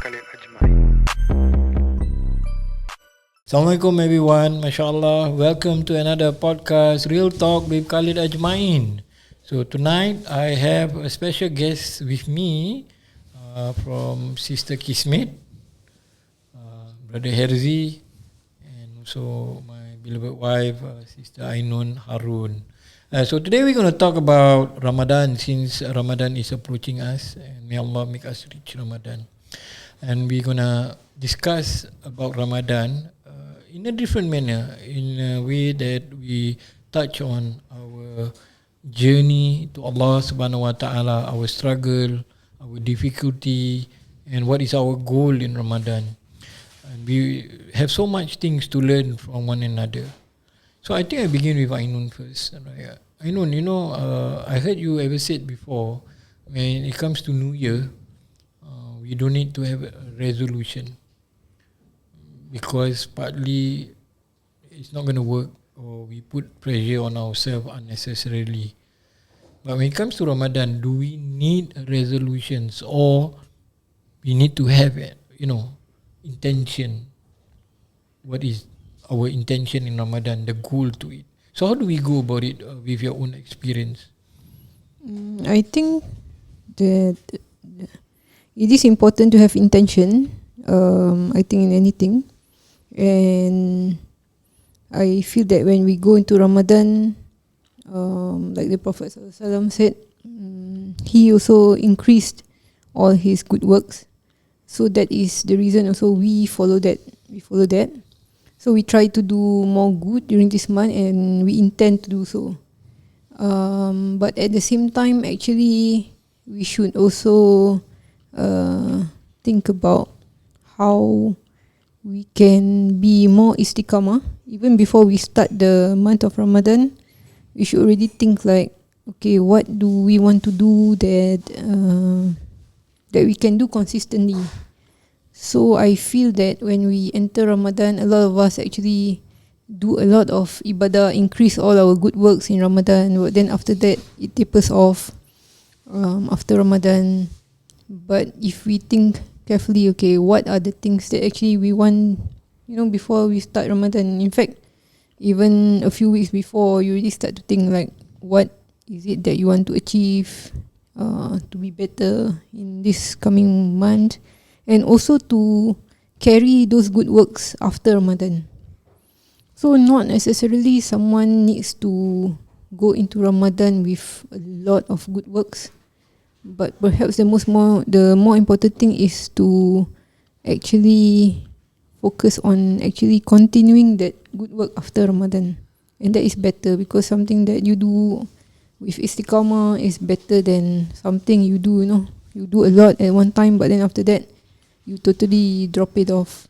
Khalid Ajmain. Assalamualaikum everyone, mashallah. Welcome to another podcast, Real Talk with Khalid Ajmain. So tonight I have a special guest with me from Sister Kismet, Brother Herzy, and also my beloved wife, Sister Ainun Harun. So today we're going to talk about Ramadan, since Ramadan is approaching us, and may Allah make us reach Ramadan. And we're going to discuss about Ramadan in a different manner, in a way that we touch on our journey to Allah Subhanahu Wa Taala, our struggle, our difficulty, and what is our goal in Ramadan. And we have so much things to learn from one another. So I think I begin with Ainun first. Ainun, I heard you ever said before, when it comes to New Year, we don't need to have a resolution, because partly it's not going to work, or we put pressure on ourselves unnecessarily. But when it comes to Ramadan, do we need resolutions, or we need to have intention? What is our intention in Ramadan, the goal to it? So how do we go about it with your own experience? I think that it is important to have intention. I think in anything, and I feel that when we go into Ramadan, like the Prophet ﷺ said, he also increased all his good works. So that is the reason also we follow that. So we try to do more good during this month, and we intend to do so. But at the same time, actually, we should also think about how we can be more istiqamah. Even before we start the month of Ramadan, we should already think like, okay, what do we want to do that we can do consistently. So I feel that when we enter Ramadan, a lot of us actually do a lot of ibadah, increase all our good works in Ramadan, but then after that it tapers off after Ramadan. But if we think carefully, okay, what are the things that actually we want, before we start Ramadan? In fact, even a few weeks before, you really start to think like, what is it that you want to achieve to be better in this coming month, and also to carry those good works after Ramadan. So not necessarily someone needs to go into Ramadan with a lot of good works, but perhaps the more important thing is to actually focus on actually continuing that good work after Ramadan. And that is better, because something that you do with istiqamah is better than something you do, you do a lot at one time, but then after that you totally drop it off.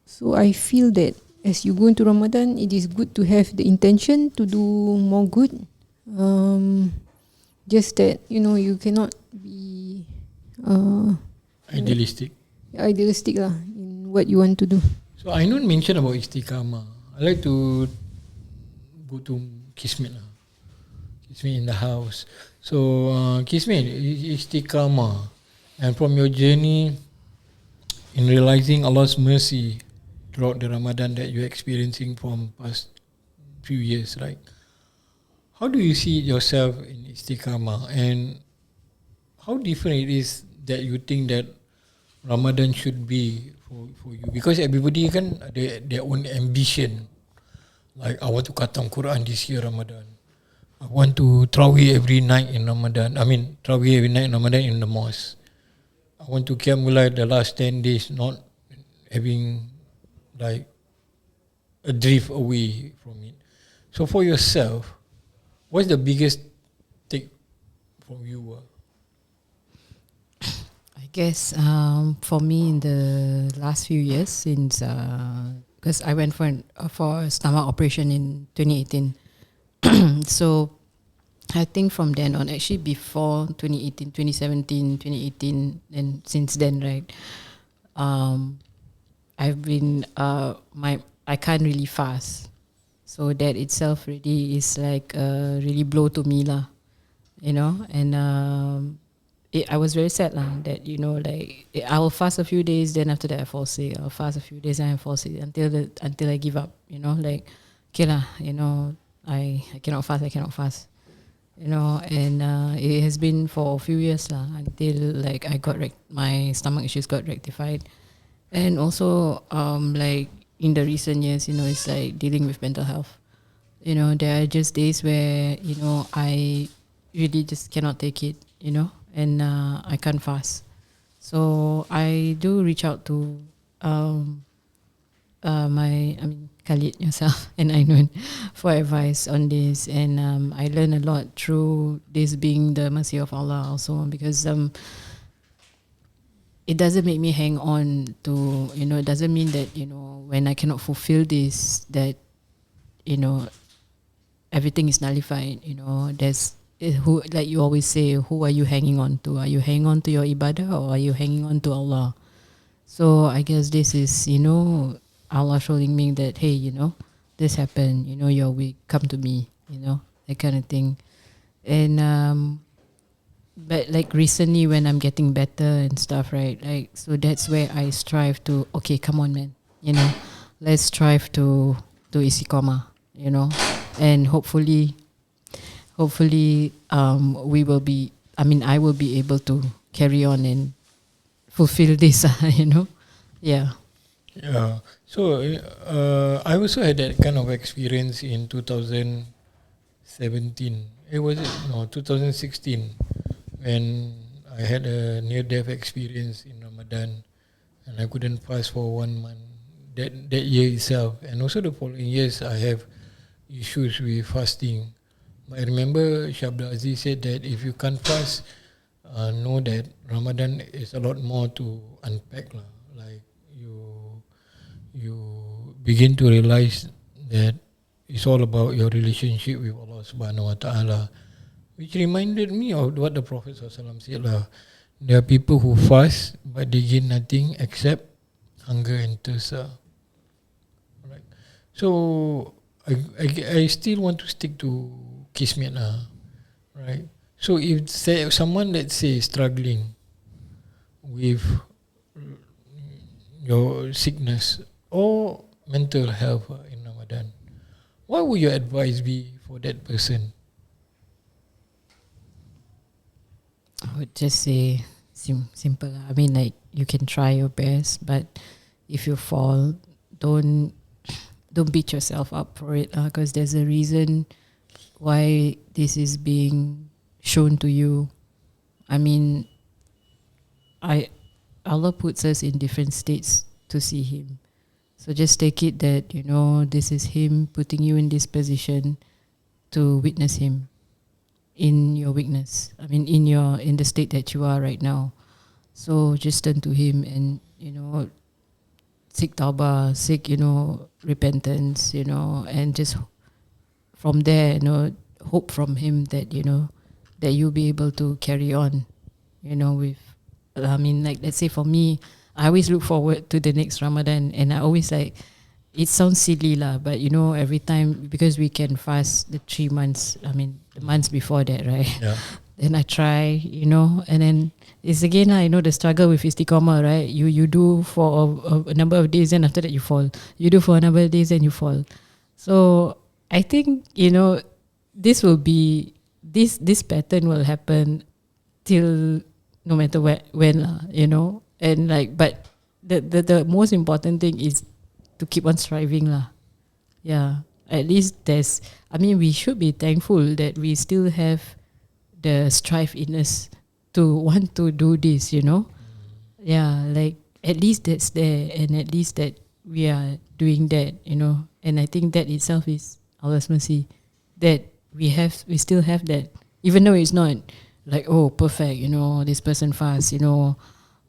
So I feel that as you go into Ramadan, it is good to have the intention to do more good. Just that, you cannot be Idealistic lah in what you want to do. So Ainun mentioned about istiqamah. I like to go to Kismet in the house. So Kismet, istiqamah, and from your journey in realizing Allah's mercy throughout the Ramadan that you're experiencing from past few years, right? How do you see yourself in istiqamah, and how different it is that you think that Ramadan should be for you? Because everybody can ada their own ambition. Like, I want to khatam Quran this year Ramadan. I want to Tarawih every night in Ramadan. Tarawih every night in Ramadan in the mosque. I want to Qiyam Mulai the last 10 days, not having like a drift away from it. So for yourself, what's the biggest take from you? I guess for me in the last few years, since because I went for a stomach operation in 2018, so I think from then on, actually before 2018, 2017, 2018, and since then, right, I've been I can't really fast, so that itself really is like a really blow to me lah, and I was very sad lah that like I will fast a few days, then after that I fall sick. I'll fast a few days and I fall sick until I give up. Like okay lah, I cannot fast. And it has been for a few years lah until like my stomach issues got rectified, and also like in the recent years, it's like dealing with mental health. There are just days where I really just cannot take it, and I can't fast. So I do reach out to Khalid yourself and Ainun for advice on this, and I learned a lot through this being the mercy of Allah also, because it doesn't make me hang on to, it doesn't mean that when I cannot fulfill this, that everything is nullified. There's who, like you always say, who are you hanging on to? Are you hanging on to your ibadah, or are you hanging on to Allah? So I guess this is Allah showing me that, hey, this happened, you're weak, come to me, that kind of thing. And but like recently when I'm getting better and stuff, right, like, so that's where I strive to, okay, come on man, let's strive to istiqamah, and hopefully we will be, I will be able to carry on and fulfill this. Yeah. So I also had that kind of experience in 2017. It was 2016, when I had a near-death experience in Ramadan, and I couldn't fast for 1 month. That year itself, and also the following years, I have issues with fasting. But I remember Syekh Abdul Aziz said that if you can't fast, know that Ramadan is a lot more to unpack lah. Like you begin to realize that it's all about your relationship with Allah Subhanahu Wa Taala, which reminded me of what the Prophet ﷺ said lah. There are people who fast but they gain nothing except hunger and thirst. Right. So I still want to stick to Kismet lah, right? So if someone, let's say, struggling with your sickness or mental health in Ramadan, what would your advice be for that person? I would just say simple. Like, you can try your best, but if you fall, don't beat yourself up for it, because there's a reason why this is being shown to you. Allah puts us in different states to see Him. So just take it that, this is Him putting you in this position to witness Him in your weakness. In the state that you are right now. So just turn to Him and, seek tawbah, seek, repentance, and just from there, hope from Him that, that you'll be able to carry on, with, like, let's say for me, I always look forward to the next Ramadan, and I always like, it sounds silly lah, but every time, because we can fast the 3 months, the months before that, right? Yeah. Then I try, and then it's again, the struggle with istiqamah, right? You do for a number of days, and after that you fall. You do for a number of days, and you fall. So I think, this will be, this pattern will happen till no matter when, and like, but the most important thing is to keep on striving lah. Yeah, at least we should be thankful that we still have the strive in us to want to do this, Yeah, like, at least that's there, and at least that we are doing that, and I think that itself is Allah's mercy, that we still have that, even though it's not like, oh, perfect, this person fasts,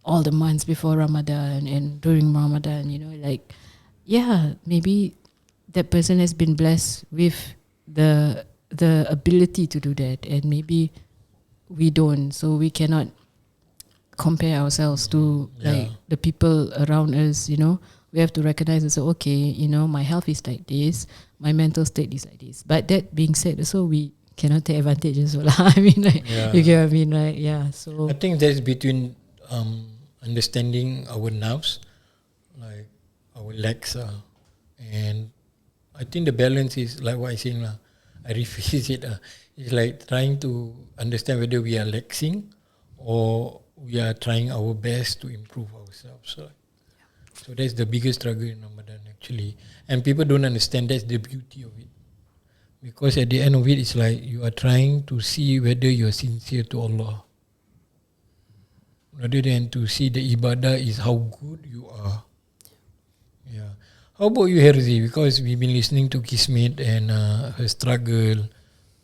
all the months before Ramadan and during Ramadan, like, yeah, maybe that person has been blessed with the ability to do that, and maybe we don't, so we cannot compare ourselves to like the people around us. We have to recognize and say, okay, my health is like this, my mental state is like this. But that being said, so we cannot take advantage as well. I mean, like, you get what I mean, right? Yeah. So I think that's between understanding our nerves, like our legs, and I think the balance is like what I saying lah. I rephrase it. It's like trying to understand whether we are laxing or we are trying our best to improve ourselves. So that's the biggest struggle in Ramadan actually, and people don't understand that's the beauty of it. Because at the end of it, it's like you are trying to see whether you are sincere to Allah, rather than to see the ibadah is how good you are. Yeah. How about you, Herzy? Because we've been listening to Kismet and her struggle,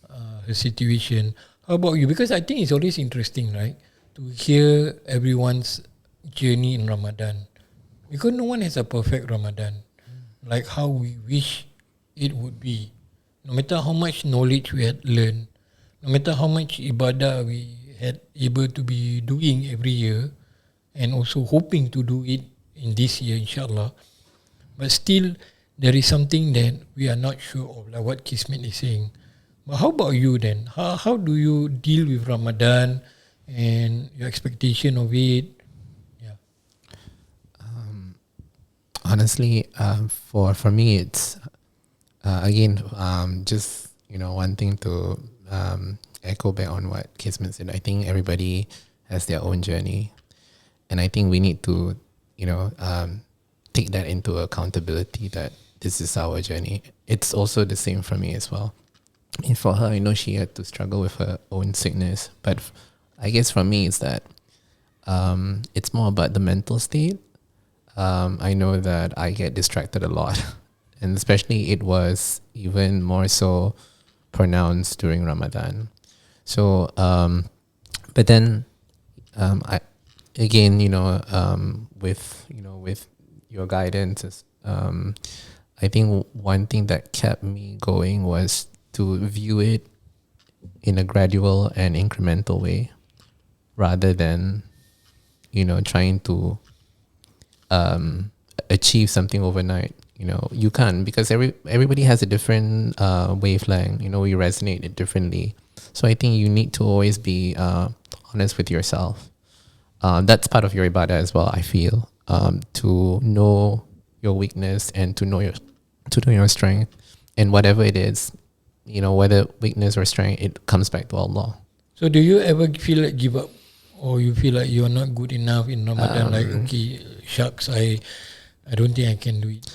her situation. How about you? Because I think it's always interesting, right, to hear everyone's journey in Ramadan. Because no one has a perfect Ramadan, like how we wish it would be. No matter how much knowledge we had learned, no matter how much ibadah we had able to be doing every year, and also hoping to do it in this year, inshallah, but still there is something that we are not sure of, like what Kismet is saying. But how about you then? How do you deal with Ramadan and your expectation of it? Yeah. Honestly, for me, it's again just one thing to echo back on what Kismet said. I think everybody has their own journey, and I think we need to take that into accountability that this is our journey. It's also the same for me as well. I mean, for her, I know she had to struggle with her own sickness, but I guess for me, it's that it's more about the mental state. I know that I get distracted a lot, and especially it was even more so pronounced during Ramadan. So, but then, I again, with your guidance, I think one thing that kept me going was to view it in a gradual and incremental way, rather than trying to achieve something overnight. You can't, because everybody has a different wavelength. We resonate it differently. So I think you need to always be honest with yourself. That's part of your ibadah as well, I feel, to know your weakness and to know your strength, and whatever it is, whether weakness or strength, it comes back to Allah. So do you ever feel like give up, or you feel like you are not good enough in Ramadan? Like, okay, shucks, I don't think I can do it.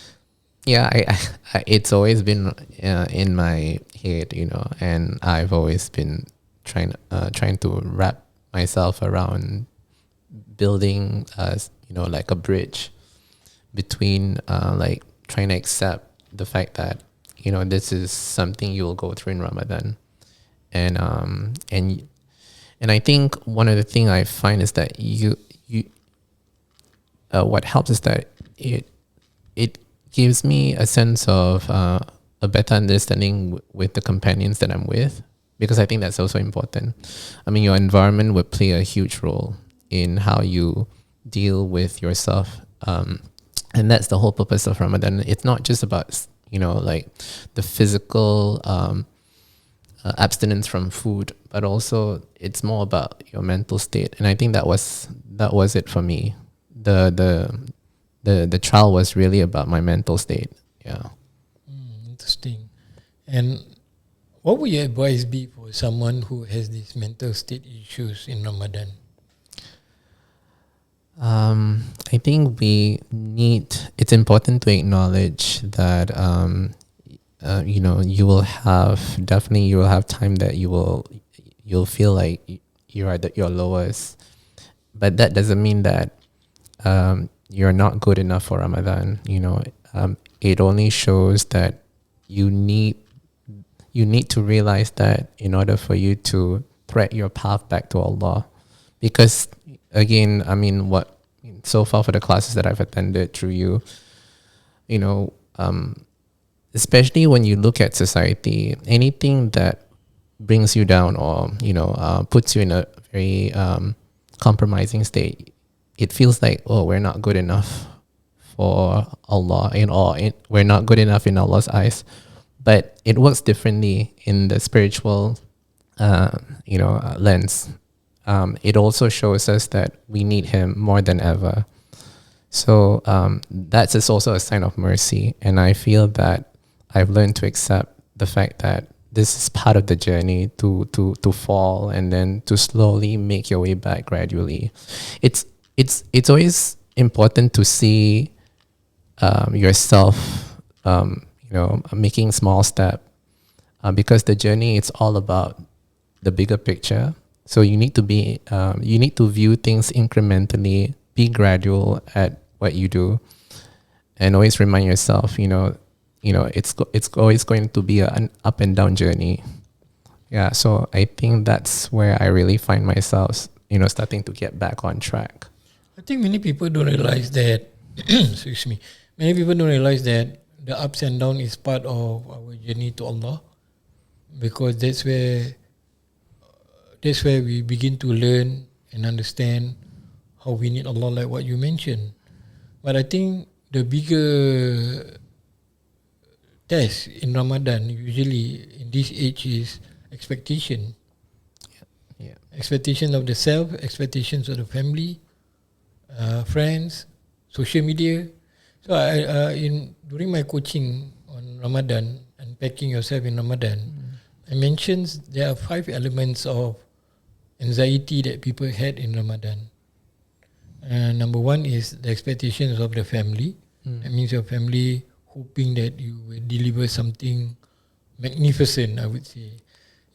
Yeah, I it's always been in my head, and I've always been trying to wrap myself around building, like a bridge between like trying to accept the fact that this is something you will go through in Ramadan, and I think one of the things I find is that you what helps is that it gives me a sense of a better understanding with the companions that I'm with, because I think that's also important. I mean, your environment would play a huge role in how you deal with yourself, and that's the whole purpose of Ramadan. It's not just about like the physical abstinence from food, but also it's more about your mental state. And I think that was it for me. The trial was really about my mental state. Yeah. Interesting. And what would your advice be for someone who has these mental state issues in Ramadan? I think it's important to acknowledge that you will have time that you'll feel like you're at your lowest, but that doesn't mean that you're not good enough for Ramadan. It only shows that you need to realize that in order for you to thread your path back to Allah. Because again, I mean, so far for the classes that I've attended through you, especially when you look at society, anything that brings you down or puts you in a very compromising state, it feels like, oh, we're not good enough for Allah, we're not good enough in Allah's eyes. But it works differently in the spiritual lens, it also shows us that we need Him more than ever. So that is also a sign of mercy, and I feel that I've learned to accept the fact that this is part of the journey to fall and then to slowly make your way back gradually. It's always important to see yourself, making small step, because the journey, it's all about the bigger picture. So you need to view things incrementally, be gradual at what you do, and always remind yourself, it's always going to be an up and down journey. Yeah, so I think that's where I really find myself, starting to get back on track. I think many people don't realize that. Excuse me. Many people don't realize that the ups and downs is part of our journey to Allah, because that's where we begin to learn and understand how we need Allah, like what you mentioned. But I think the bigger test in Ramadan, usually in this age, is expectation. Yeah. Expectation of the self, expectations of the family, friends, social media. So during my coaching on Ramadan, unpacking yourself in Ramadan, I mentioned there are 5 elements of anxiety that people had in Ramadan. Number 1 is the expectations of the family. That means your family hoping that you will deliver something magnificent, I would say.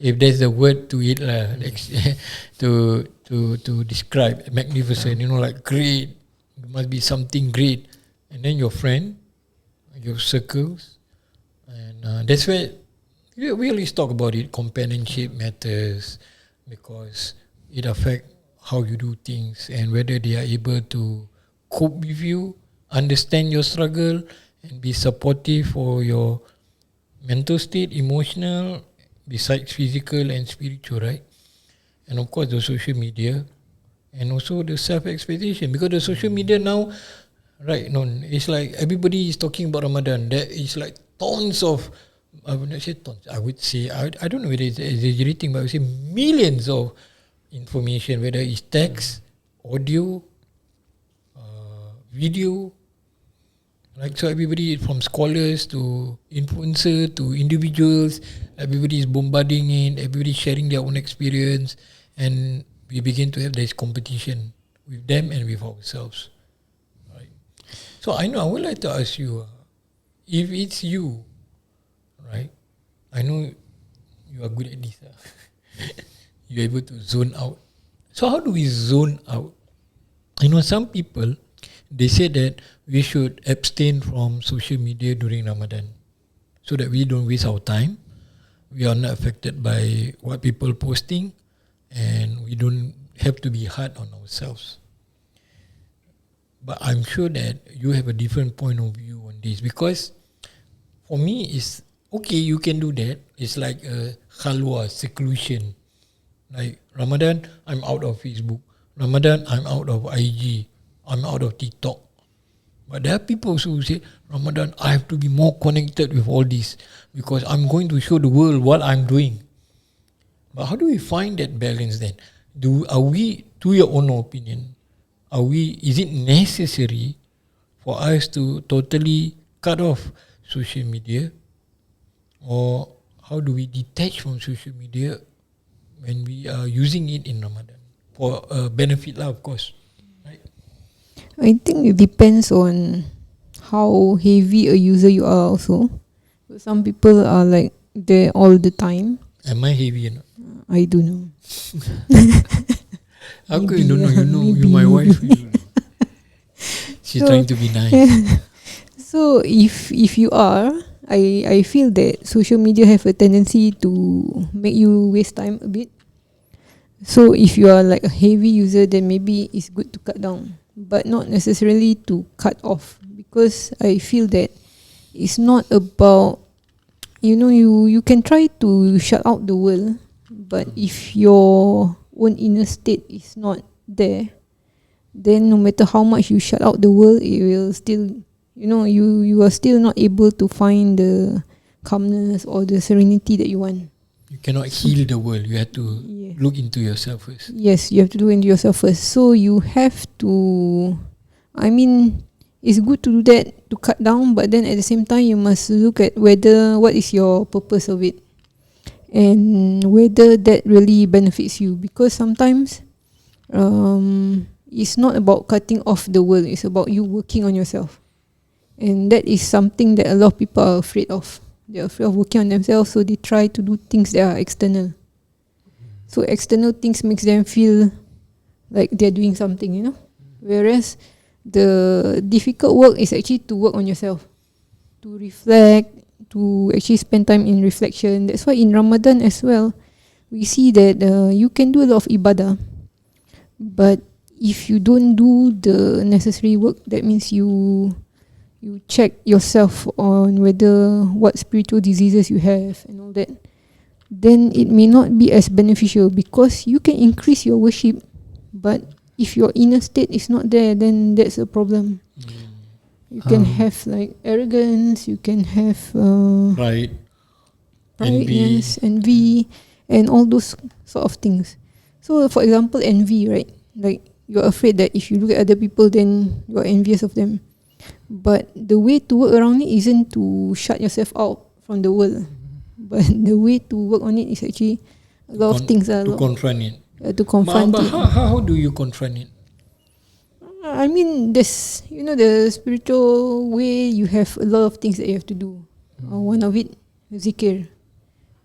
If there's a word to it, to describe magnificent, like great, it must be something great. And then your friend, your circles, and that's where we always talk about it. Companionship matters because it affects how you do things and whether they are able to cope with you, understand your struggle, and be supportive for your mental state, emotional, besides physical and spiritual, right? And of course the social media, and also the self-expectation, because the social media now, right, it's like everybody is talking about Ramadan. There is like tons of, I would not say tons, I would say, I don't know whether it's exaggerating, but I would say millions of information, whether it's text, audio, video. Like, so everybody from scholars to influencer to individuals, everybody is bombarding it, everybody sharing their own experience, and we begin to have this competition with them and with ourselves. Right. So I would like to ask you, if it's you, right? I know you are good at this. You're able to zone out. So how do we zone out? Some people, they say that we should abstain from social media during Ramadan so that we don't waste our time. We are not affected by what people posting, and we don't have to be hard on ourselves. But I'm sure that you have a different point of view on this, because for me it's okay, you can do that. It's like a khalwa, seclusion. Like Ramadan, I'm out of Facebook. Ramadan, I'm out of IG. I'm out of TikTok. But there are people who say, Ramadan, I have to be more connected with all this because I'm going to show the world what I'm doing. But how do we find that balance then? Are we, to your own opinion, is it necessary for us to totally cut off social media? Or how do we detach from social media when we are using it in Ramadan? For benefit lah, of course. Right? I think it depends on how heavy a user you are also. Some people are like there all the time. Am I heavy or not? I don't know. How could you don't know? You know, you're my wife. You don't know. She's trying to be nice. So if you are, I feel that social media have a tendency to make you waste time a bit. So if you are like a heavy user, then maybe it's good to cut down, but not necessarily to cut off, because I feel that it's not about, you can try to shut out the world, but if your own inner state is not there, then no matter how much you shut out the world, it will still, you are still not able to find the calmness or the serenity that you want. You cannot heal the world. You have to Yeah. look into yourself first. Yes, you have to do into yourself first. So you have to, I mean, it's good to do that, to cut down, but then at the same time you must look at whether what is your purpose of it and whether that really benefits you, because sometimes it's not about cutting off the world, it's about you working on yourself. And that is something that a lot of people are afraid of. They're afraid of working on themselves, so they try to do things that are external. So external things makes them feel like they're doing something, you know. Whereas the difficult work is actually to work on yourself, to reflect, to actually spend time in reflection. That's why in Ramadan as well, we see that you can do a lot of ibadah, but if you don't do the necessary work, that means you check yourself on whether what spiritual diseases you have and all that, then it may not be as beneficial, because you can increase your worship, but if your inner state is not there, then that's a problem. You can have like arrogance, you can have Right. pride, envy, and all those sort of things. So, for example, envy, right? Like you're afraid that if you look at other people, then you are envious of them. But the way to work around it isn't to shut yourself out from the world, but the way to work on it is actually a lot of things. To confront it. To confront But it. how do you confront it? I mean, there's, you know, the spiritual way, you have a lot of things that you have to do. One of it, zikir.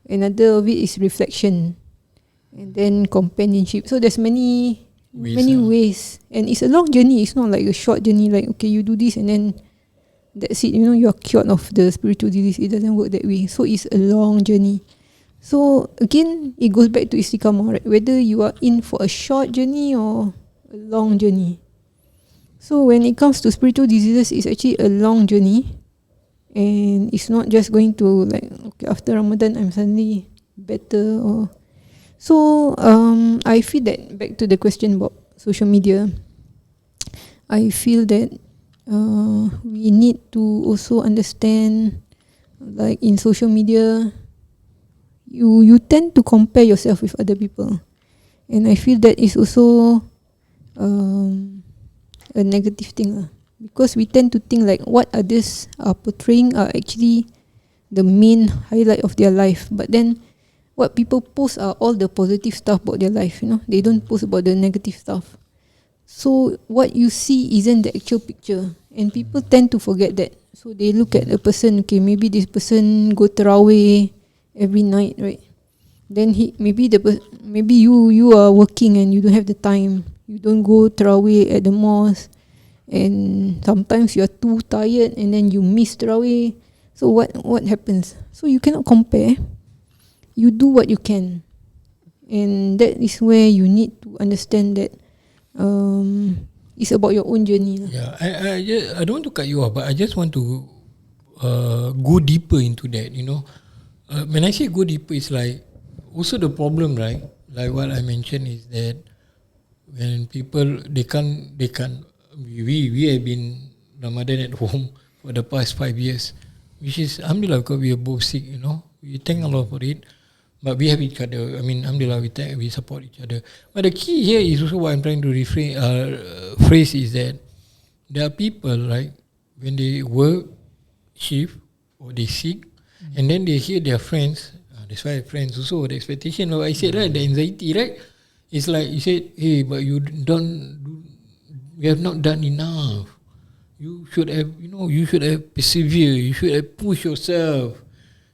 Another of it is reflection. And then companionship. So there's many ways. And it's a long journey. It's not like a short journey, like, okay, you do this and then that's it. You know, you're cured of the spiritual disease. It doesn't work that way. So it's a long journey. So again, it goes back to istiqamah, right? Whether you are in for a short journey or a long journey. So when it comes to spiritual diseases, it's actually a long journey, and it's not just going to like, okay, after Ramadan I'm suddenly better. Or so I feel that, back to the question about social media, I feel that we need to also understand, like in social media, you tend to compare yourself with other people, and I feel that is also a negative thing, because we tend to think like what others are portraying are actually the main highlight of their life, but then what people post are all the positive stuff about their life, you know. They don't post about the negative stuff. So what you see isn't the actual picture, and people tend to forget that. So they look at a person, okay, maybe this person go tarawih every night, right? Then maybe you are working and you don't have the time. You don't go tarawih at the mosque, and sometimes you are too tired and then you miss tarawih. So what happens? So you cannot compare. You do what you can, and that is where you need to understand that it's about your own journey. Yeah, I don't want to cut you off, but I just want to go deeper into that. You know, when I say go deeper, it's like also the problem, right? Like what I mentioned is that when people they can't we have been Ramadan at home for the past 5 years, which is alhamdulillah, because we are both sick, you know. We thank Allah for it, but we have each other. I mean, alhamdulillah, we support each other. But the key here is also what I'm trying to phrase is that there are people, right, when they work shift or they sick, and then they hear their friends. That's why friends also the expectation. Like I said, right, the anxiety, right? It's like you said, hey, but you have not done enough. You should have, you should have persevered. You should have pushed yourself.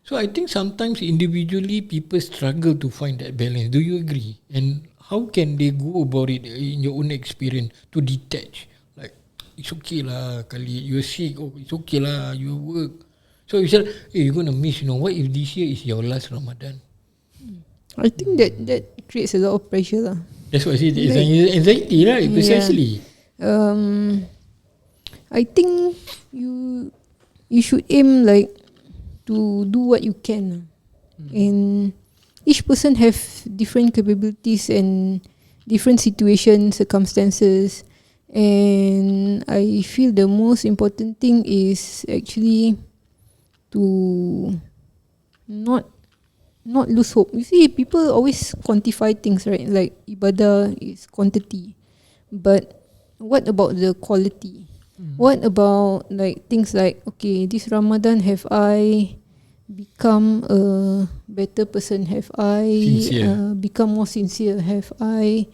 So I think sometimes individually people struggle to find that balance. Do you agree? And how can they go about it in your own experience to detach? Like, it's okay lah, Khalid, you're sick. Oh, it's okay lah, you work. So you said, hey, you're going to miss, what if this year is your last Ramadan? I think that creates a lot of pressure lah. That's what I said. It's anxiety, right? Precisely. I think you should aim like to do what you can, and each person have different capabilities and different situations, circumstances, and I feel the most important thing is actually to not not lose hope. You see, people always quantify things, right? Like ibadah is quantity, but what about the quality? What about like things like, okay, this Ramadan, have I become a better person? Have I become more sincere? Have I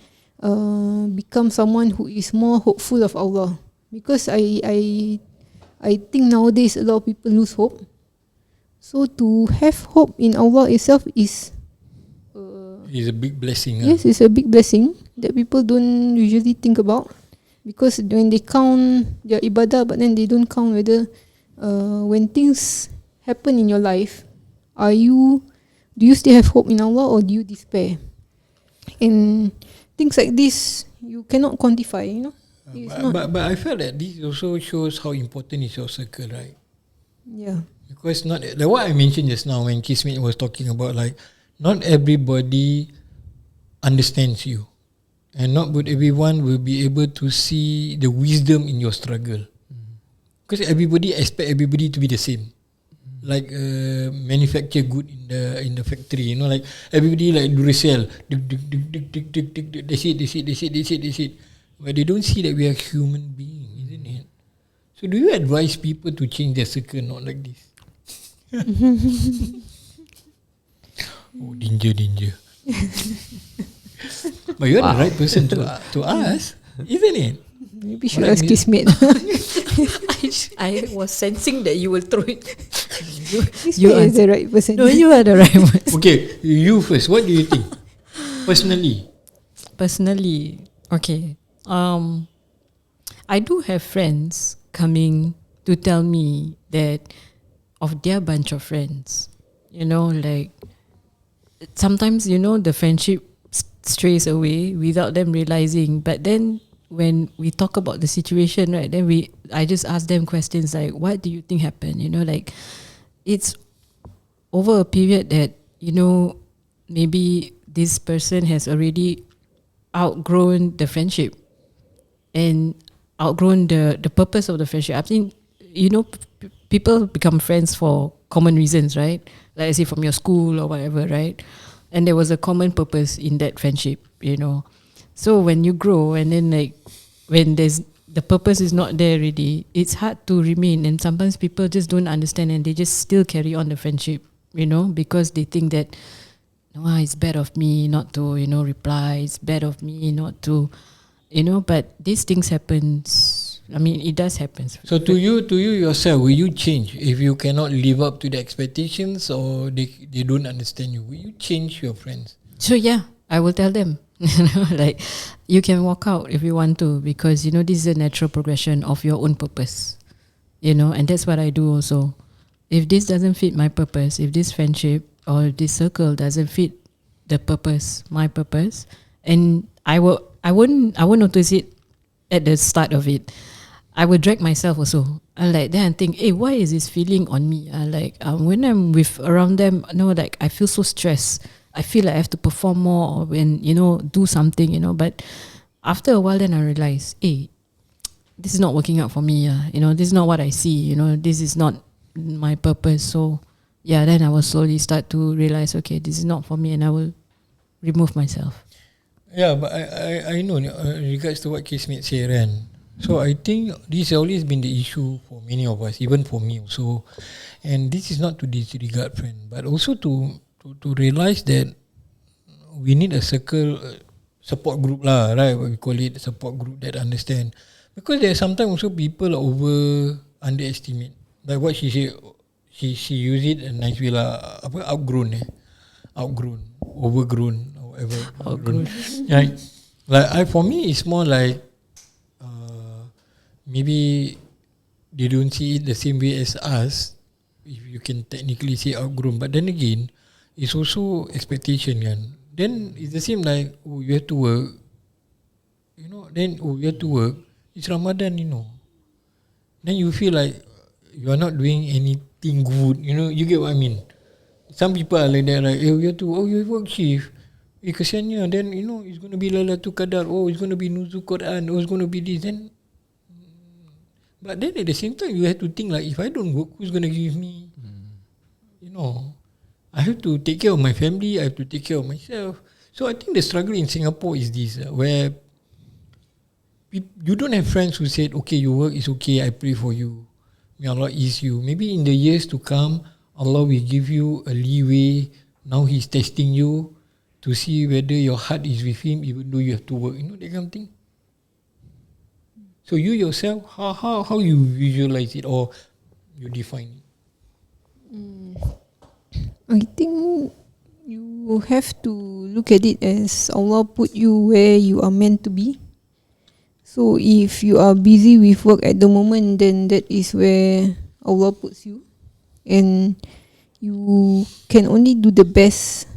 become someone who is more hopeful of Allah? Because I think nowadays a lot of people lose hope. So to have hope in Allah itself is It's a big blessing. yes, it's a big blessing that people don't usually think about. Because when they count their ibadah, but then they don't count whether when things happen in your life, do you still have hope in Allah or do you despair? And things like this you cannot quantify, you know. But I felt that this also shows how important is your circle, right? Yeah. Because not like what I mentioned just now when Kismet was talking about, like not everybody understands you. And not everyone will be able to see the wisdom in your struggle. Because everybody expect everybody to be the same. Like manufacture good in the factory, you know, like everybody like Duracell, that's it. But they don't see that we are human beings, isn't it? So do you advise people to change their circle, not like this? Oh, danger. But you're the right person to ask, isn't it? Maybe should ask Kismet. I was sensing that you will throw it. Kismet is the right person. No, you are the right one. Okay, you first. What do you think? Personally, okay. I do have friends coming to tell me that of their bunch of friends, you know, like sometimes, you know, the friendship strays away without them realizing. But then when we talk about the situation, right, then I just ask them questions like, what do you think happened? You know, like it's over a period that, you know, maybe this person has already outgrown the friendship and outgrown the purpose of the friendship. I think, you know, people become friends for common reasons, right? Like I say, from your school or whatever, right? And there was a common purpose in that friendship, you know. So when you grow and then like when the purpose is not there already, it's hard to remain. And sometimes people just don't understand and they just still carry on the friendship, you know, because they think that, no, it's bad of me not to, you know, reply. It's bad of me not to, you know, but these things happen. I mean, it does happen. So to you yourself, will you change if you cannot live up to the expectations or they don't understand you? Will you change your friends? So yeah, I will tell them, you know, like you can walk out if you want to, because, you know, this is a natural progression of your own purpose, you know, and that's what I do also. If this doesn't fit my purpose, if this friendship or this circle doesn't fit the purpose, my purpose, and I won't notice it at the start of it. I would drag myself also. I like then I think, hey, why is this feeling on me? I like when I'm with around them, no, like I feel so stressed. I feel like I have to perform more or when, you know, do something, you know. But after a while, then I realize, hey, this is not working out for me. You know, this is not what I see. You know, this is not my purpose. So yeah, then I will slowly start to realize, okay, this is not for me, and I will remove myself. Yeah, but I know regards to what Kismet said, Ran. So I think this has always been the issue for many of us, even for me also. And this is not to disregard friend, but also to realize that we need a circle support group lah, right? What we call it, support group that understand. Because there are sometimes also people underestimate. Like what she said, she use it a nice way lah. Outgrown, overgrown, or whatever. Outgrown. Right? Like for me, it's more like maybe they don't see it the same way as us, if you can technically say outgrown. But then again, it's also expectation kan. Then it's the same like, oh, you have to work, you know. Then you have to work. It's Ramadan, you know. Then you feel like you are not doing anything good, you know. You get what I mean? Some people are like that, like, you have to, you work shift. Kesiannya. Then you know it's going to be Lailatul Qadar. Oh, it's going to be Nuzul Quran. Oh, it's going to be this. Then but then at the same time, you have to think like, if I don't work, who's going to give me? You know. I have to take care of my family. I have to take care of myself. So I think the struggle in Singapore is this, where you don't have friends who said, okay, your work is okay, I pray for you, may Allah ease you. Maybe in the years to come, Allah will give you a leeway. Now He's testing you to see whether your heart is with Him, even though you have to work. You know, that kind of thing. So you yourself, how you visualize it, or you define it? I think you have to look at it as Allah put you where you are meant to be. So if you are busy with work at the moment, then that is where Allah puts you, and you can only do the best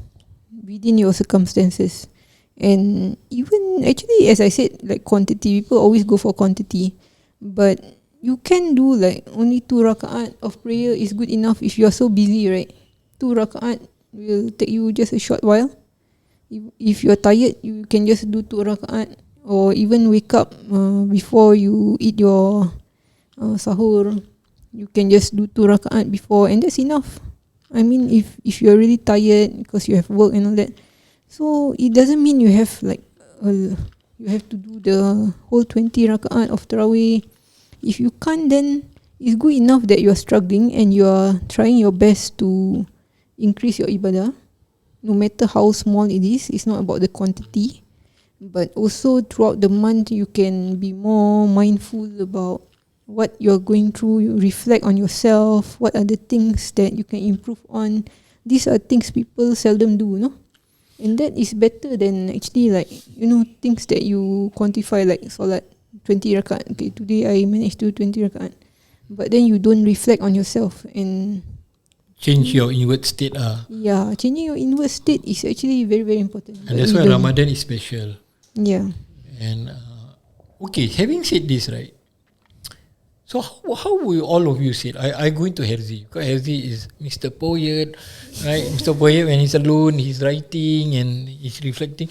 within your circumstances. And even actually, as I said, like quantity, people always go for quantity, but you can do like only 2 rakaat of prayer is good enough if you are so busy, right? 2 rakaat will take you just a short while. If you are tired, you can just do 2 rakaat, or even wake up before you eat your sahur. You can just do 2 rakaat before, and that's enough. I mean, if you are really tired because you have work and all that, so it doesn't mean you have like you have to do the whole 20 rakaat of tarawih. If you can't, then it's good enough that you are struggling and you are trying your best to increase your ibadah, no matter how small it is. It's not about the quantity, but also throughout the month you can be more mindful about what you're going through. You reflect on yourself. What are the things that you can improve on? These are things people seldom do, no? And that is better than actually, like, you know, things that you quantify, like solat 20 rakaat. Okay, today I managed to do 20 rakaat, but then you don't reflect on yourself and Change your inward state. yeah, changing your inward state is actually very, very important. And But that's we why don't. Ramadan is special. Yeah. And okay, having said this, right? So how will all of you say it? I going to Herzy, because Herzy is Mr. Poet, right? Mr. Poet, when he's alone, he's writing and he's reflecting.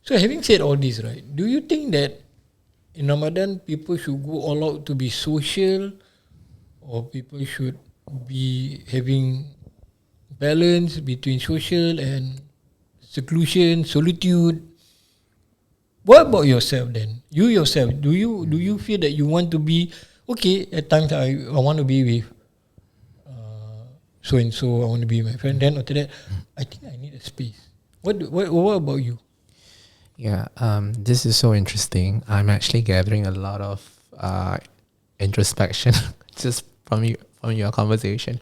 So having said all this, right, do you think that in Ramadan people should go all out to be social, or people should be having balance between social and seclusion, solitude? What about yourself then? You yourself, do you feel that you want to be okay? At times I want to be with so and so. I want to be with my friend. Then after that, I think I need a space. What about you? Yeah, this is so interesting. I'm actually gathering a lot of introspection just from your conversation.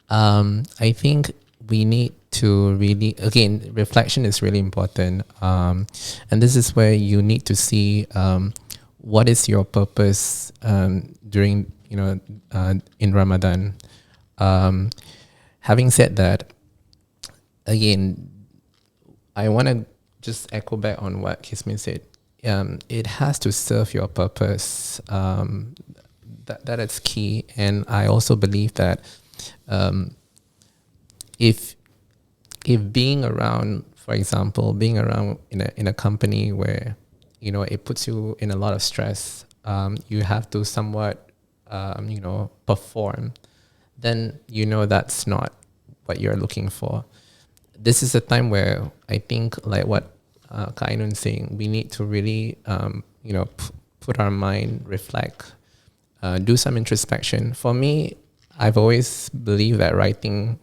I think we need to really, again, reflection is really important, and this is where you need to see what is your purpose during, in Ramadan. Having said that, again, I want to just echo back on what Kismet said. It has to serve your purpose. That is key, and I also believe that if being around, for example, being around in a company where it puts you in a lot of stress, you have to somewhat perform, then that's not what you're looking for. This is a time where I think, like what Kak Ainun saying, we need to really put our mind, reflect, do some introspection. For me, I've always believed that writing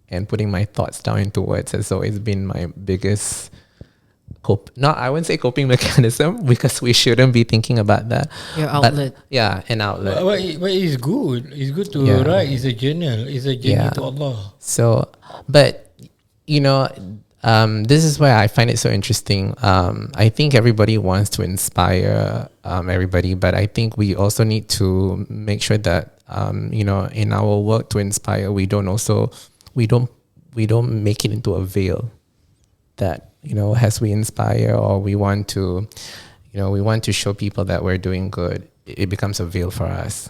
and putting my thoughts down into words has always been my biggest I wouldn't say coping mechanism, because we shouldn't be thinking about that. Your outlet. But, yeah, an outlet. But it's good. It's good to write. It's a journal. It's a journey to Allah. So, but this is where I find it so interesting. I think everybody wants to inspire everybody, but I think we also need to make sure that in our work to inspire, we don't make it into a veil that as we inspire, or we want to show people that we're doing good, it becomes a veil for us.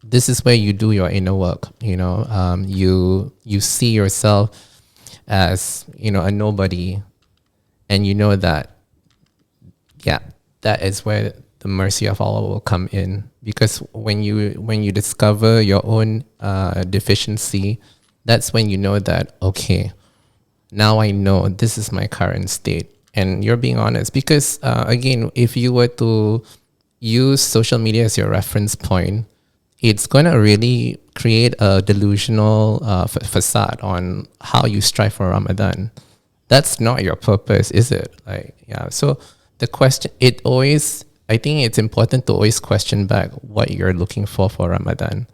This is where you do your inner work. You see yourself as a nobody, and that is where the mercy of Allah will come in, because when you discover your own deficiency, that's when you know that, okay, now I know this is my current state, and you're being honest. Because again, if you were to use social media as your reference point, it's going to really create a delusional facade on how you strive for Ramadan. That's not your purpose, is it? Like, yeah. So the question, I think it's important to always question back what you're looking for Ramadan.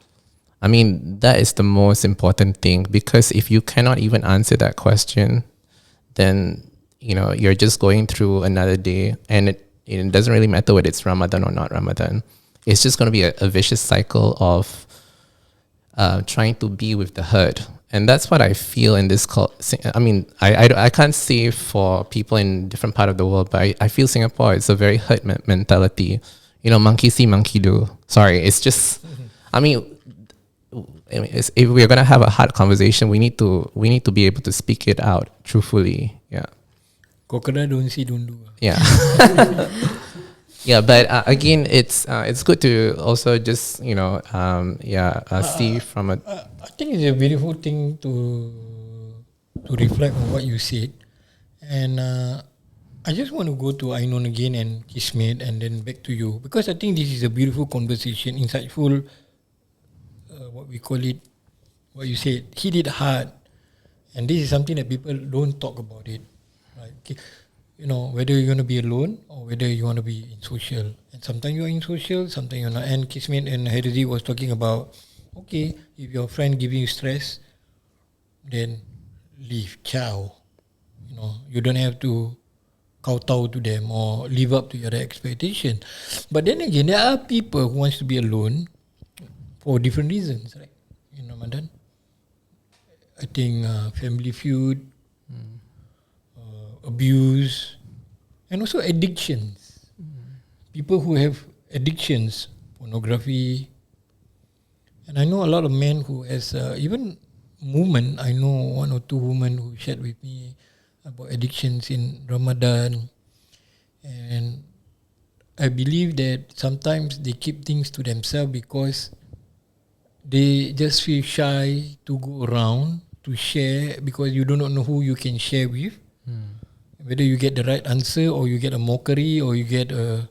I mean, that is the most important thing, because if you cannot even answer that question, then, you're just going through another day, and it doesn't really matter whether it's Ramadan or not Ramadan. It's just going to be a vicious cycle of trying to be with the herd. And that's what I feel in this I mean, I can't say for people in different part of the world, but I feel Singapore is a very herd mentality. Monkey see, monkey do. Sorry, it's just, I mean, if we're going to have a hard conversation, we need to be able to speak it out truthfully. Yeah. Crocodile don't see, don't do. Yeah. Yeah, but again, it's good to also just see from a. I think it's a beautiful thing to reflect on what you said, and I just want to go to Ainun again and Kismet, and then back to you, because I think this is a beautiful conversation, insightful. What we call it, what you said, hit it hard, and this is something that people don't talk about it, right? Okay. Whether you're going to be alone or whether you want to be in social. And sometimes you're in social, sometimes you're not. And Kismet and Herzy was talking about, okay, if your friend giving you stress, then leave, ciao. You don't have to kowtow to them or live up to your expectation. But then again, there are people who wants to be alone for different reasons, right? In Ramadan. I think family feud, abuse, and also addictions. People who have addictions, pornography. And I know a lot of men who has, even women, I know one or two women who shared with me about addictions in Ramadan. And I believe that sometimes they keep things to themselves because they just feel shy to go around, to share, because you do not know who you can share with. Whether you get the right answer, or you get a mockery, or you get a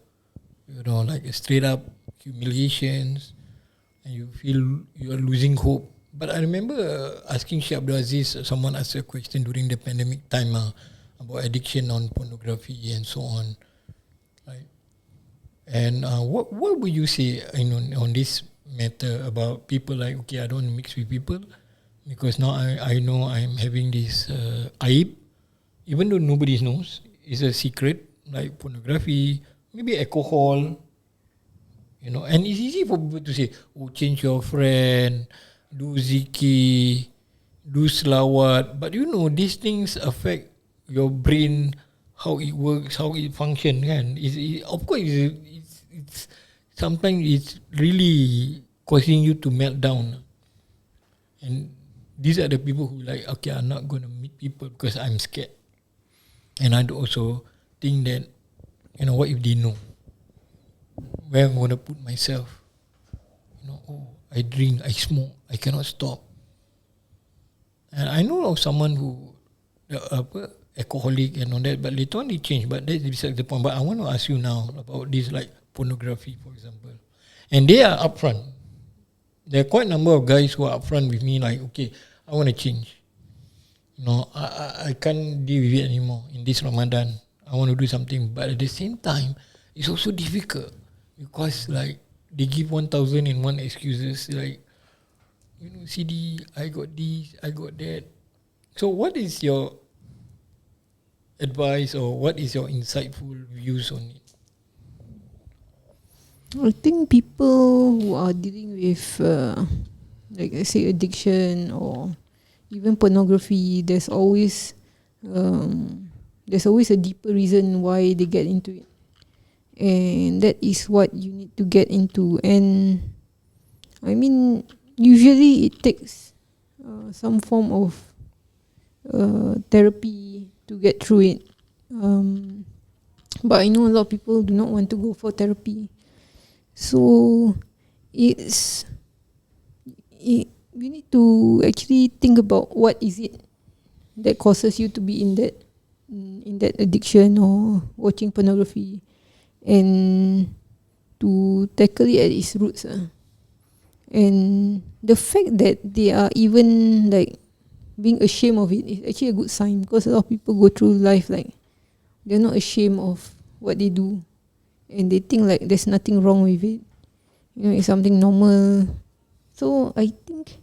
straight up humiliations, and you feel you are losing hope. But I remember asking Sheikh Abdul Aziz, someone asked a question during the pandemic time about addiction on pornography and so on, right? And what would you say on this matter about people like, okay, I don't want to mix with people because now I know I'm having this aib. Even though nobody knows, it's a secret, like pornography, maybe alcohol, and it's easy for people to say, oh, change your friend, do zikir, do selawat. But these things affect your brain, how it works, how it functions. Of course, it's sometimes it's really causing you to melt down. And these are the people who like, okay, I'm not going to meet people because I'm scared. And I also think that, what if they know? Where I'm going to put myself? I drink, I smoke, I cannot stop. And I know of someone who, alcoholic and all that, but later on they change. But that's beside the point. But I want to ask you now about this, like pornography, for example. And they are upfront. There are quite a number of guys who are upfront with me, like, okay, I want to change. I can't deal with it anymore in this Ramadan. I want to do something. But at the same time, it's also difficult because like they give 1,001 excuses, like, CD, I got this, I got that. So what is your advice, or what is your insightful views on it? I think people who are dealing with, like I say, addiction or even pornography, there's always a deeper reason why they get into it, and that is what you need to get into. And I mean, usually it takes some form of therapy to get through it. But I know a lot of people do not want to go for therapy. So we need to actually think about what is it that causes you to be in that addiction or watching pornography, and to tackle it at its roots. And the fact that they are even like being ashamed of it is actually a good sign, because a lot of people go through life like they're not ashamed of what they do, and they think like there's nothing wrong with it. It's something normal. So I think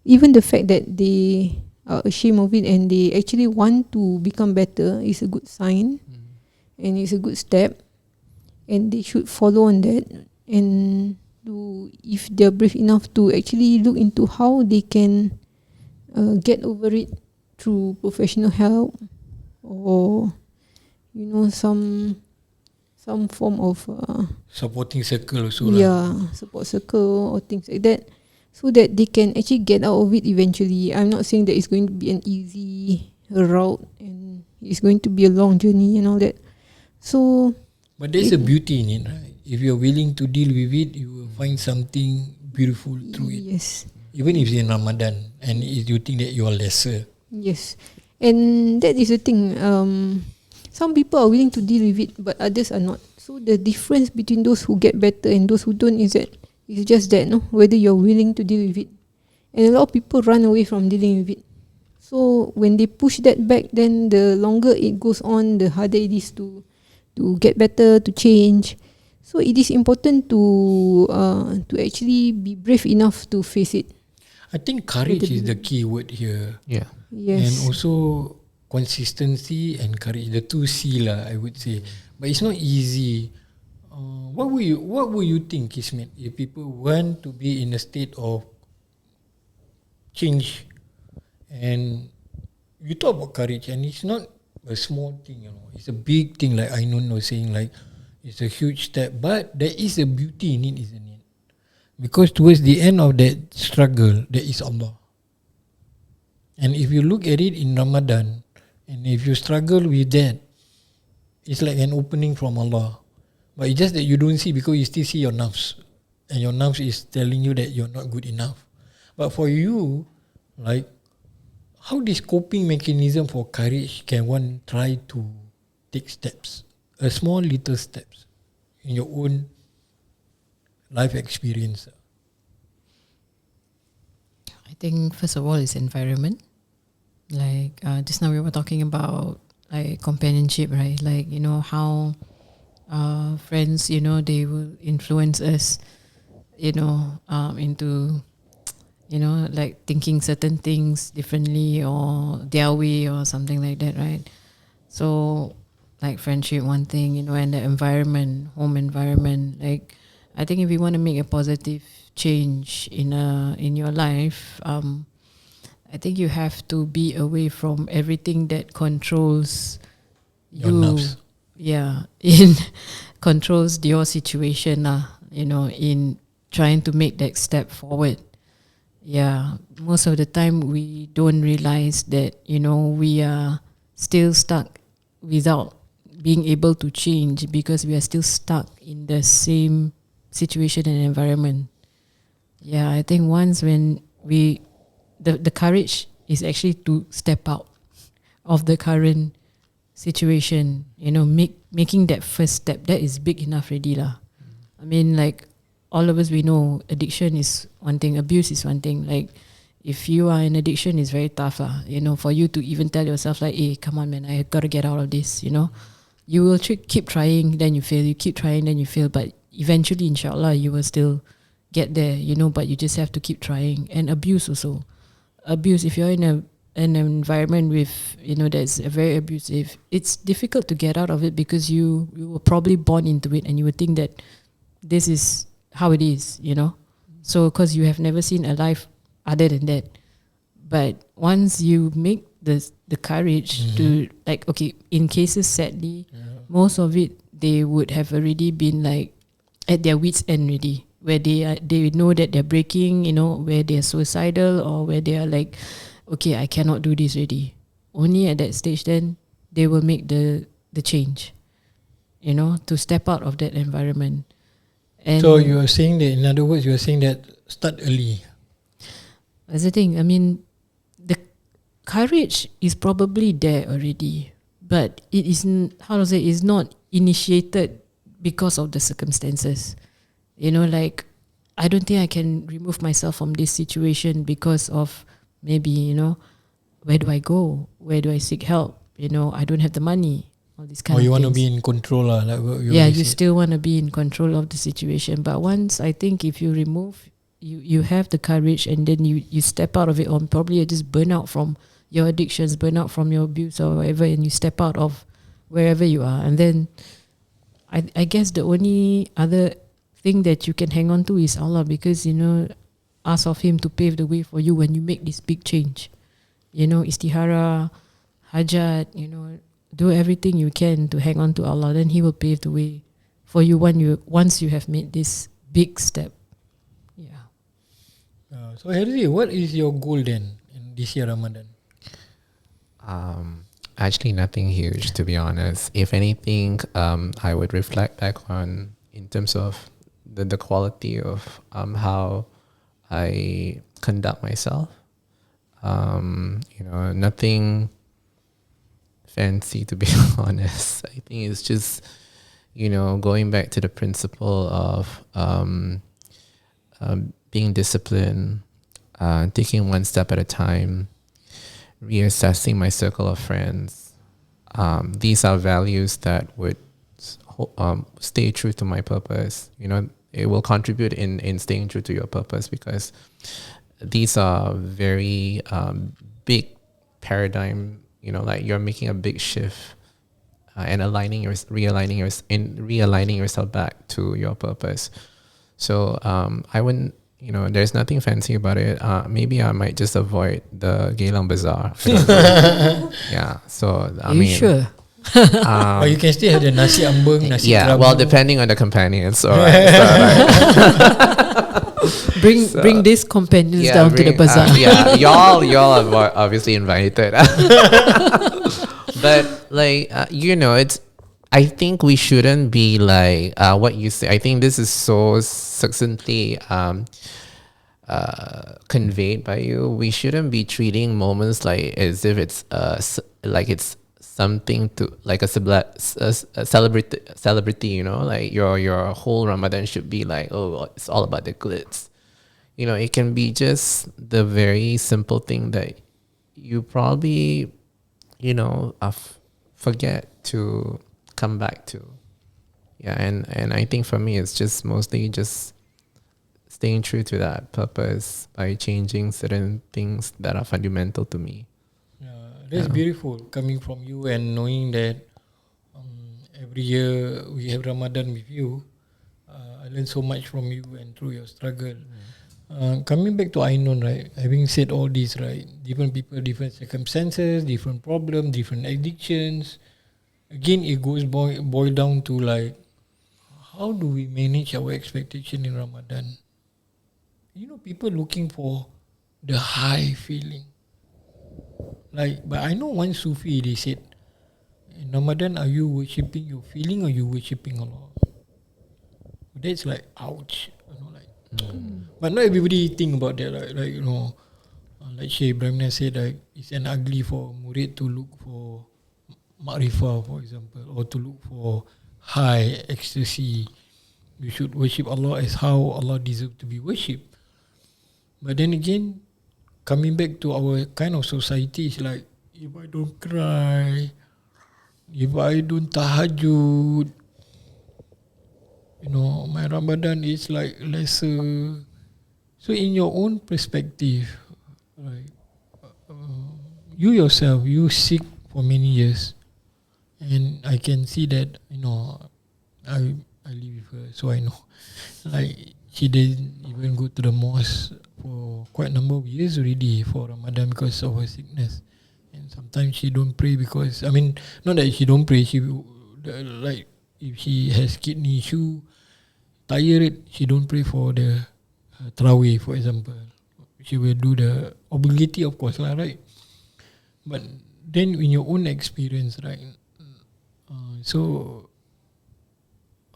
even the fact that they are ashamed of it and they actually want to become better is a good sign, and it's a good step, and they should follow on that. And if they're brave enough to actually look into how they can get over it through professional help, or some form of Supporting circle also support circle or things like that, so that they can actually get out of it eventually. I'm not saying that it's going to be an easy route and it's going to be a long journey and all that. So, but there's a beauty in it, right? If you're willing to deal with it, you will find something beautiful through it. Yes. Even if it's in Ramadan and if you think that you are lesser. Yes. And that is the thing. Some people are willing to deal with it, but others are not. So the difference between those who get better and those who don't is just that, no? Whether you're willing to deal with it. And a lot of people run away from dealing with it. So when they push that back, then the longer it goes on, the harder it is to get better, to change. So it is important to actually be brave enough to face it. I think courage is the key word here. Yeah. Yes. And also consistency and courage, the two C lah, I would say. But it's not easy. What would you think, Kismet, if people want to be in a state of change? And you talk about courage, and it's not a small thing, it's a big thing, like Ainun was saying, like it's a huge step, but there is a beauty in it, isn't it? Because towards the end of that struggle, there is Allah. And if you look at it in Ramadan, and if you struggle with that, it's like an opening from Allah. But it's just that you don't see, because you still see your nafs, and your nafs is telling you that you're not good enough. But for you, like, how this coping mechanism for courage can one try to take steps, a small little steps in your own life experience? I think first of all is environment. Like just now we were talking about like companionship, right? Like how friends, they will influence us, into like thinking certain things differently or their way or something like that, right? So like friendship, one thing, and the environment, home environment. Like I think if you want to make a positive change in your life, I think you have to be away from everything that controls Your you. nerves. Yeah, in controls your situation, in trying to make that step forward. Yeah, most of the time we don't realize that, we are still stuck without being able to change, because we are still stuck in the same situation and environment. Yeah, I think once when the courage is actually to step out of the current situation, making that first step, that is big enough already lah. I mean, like all of us, we know addiction is one thing, abuse is one thing. Like if you are in addiction, it's very tough lah. For you to even tell yourself like, hey, come on man, I gotta get out of this. You will keep trying, then you fail. You keep trying, then you fail. But eventually, inshallah, you will still get there. But you just have to keep trying. And abuse also. Abuse, if you're in an environment with, that's very abusive, it's difficult to get out of it, because you were probably born into it, and you would think that this is how it is, So because you have never seen a life other than that. But once you make the courage to, like, okay, in cases sadly, most of it, they would have already been like at their wits' end already, where they know that they're breaking, where they're suicidal, or where they are like, okay, I cannot do this already. Only at that stage then they will make the change. to step out of that environment. And So you are saying that, in other words, you are saying that start early. that's the thing. I mean, the courage is probably there already, but it isn't, how to say, is not initiated because of the circumstances. Like, I don't think I can remove myself from this situation because of maybe, where do I go? Where do I seek help? I don't have the money. All these kind Or of you want to things. be in control lah, like what you Yeah, always you said. still want to be in control of the situation. But once, I think, if you remove, you have the courage, and then you step out of it, or probably you just burn out from your addictions, burn out from your abuse or whatever, and you step out of wherever you are. And then I guess the only other thing that you can hang on to is Allah, because ask of Him to pave the way for you when you make this big change. Istihara, hajat, do everything you can to hang on to Allah. Then He will pave the way for you once you have made this big step. Yeah. So Herzy, what is your goal then in this year Ramadan? Actually, nothing huge, to be honest. If anything, I would reflect back on, in terms of the quality of how I conduct myself. Nothing fancy, to be honest. I think it's just, going back to the principle of being disciplined, taking one step at a time, reassessing my circle of friends. These are values that would stay true to my purpose. It will contribute in staying true to your purpose, because these are very big paradigm. Like you're making a big shift and realigning yourself back to your purpose. So I wouldn't. There's nothing fancy about it. Maybe I might just avoid the Geylang Bazaar. Yeah. So I Are mean, you sure? Or you can still have the nasi ambeng, nasi yeah. kerabu. Well, depending on the companions. All right. Bring these companions down to the bazaar. Yeah, y'all are obviously invited. But it's. I think we shouldn't be like what you say. I think this is so succinctly conveyed by you. We shouldn't be treating moments like as if it's like it's something to like a celebrity. Like your whole Ramadan should be like, oh, it's all about the glitz. It can be just the very simple thing that you probably forget to come back to. Yeah, and I think for me it's just mostly just staying true to that purpose by changing certain things that are fundamental to me. That's beautiful coming from you, and knowing that every year we have Ramadan with you. I learned so much from you and through your struggle. Coming back to Ainun, right? Having said all this, right? Different people, different circumstances, different problems, different addictions. Again, it goes boil down to like, how do we manage our expectation in Ramadan? People looking for the high feeling. But I know one Sufi, they said, in Ramadan, are you worshipping your feeling or you worshipping Allah? That's like, ouch. But not everybody think about that. Like Syekh Ibrahim said, like, it's an ugly for murid to look for ma'rifah, for example, or to look for high ecstasy. You should worship Allah as how Allah deserves to be worshipped. But then again, coming back to our kind of society, is like, if I don't cry, if I don't tahajud, my Ramadan is like lesser. So in your own perspective, right, you yourself, you seek for many years, and I can see that, I live with her, so I know. Like, she didn't even go to the mosque for quite a number of years already for Ramadan because of her sickness. And sometimes she don't pray because, not that she don't pray, she like, if she has kidney issue, tired, she don't pray for the Tarawih, for example. She will do the obligatory, of course, right? But then in your own experience, right? So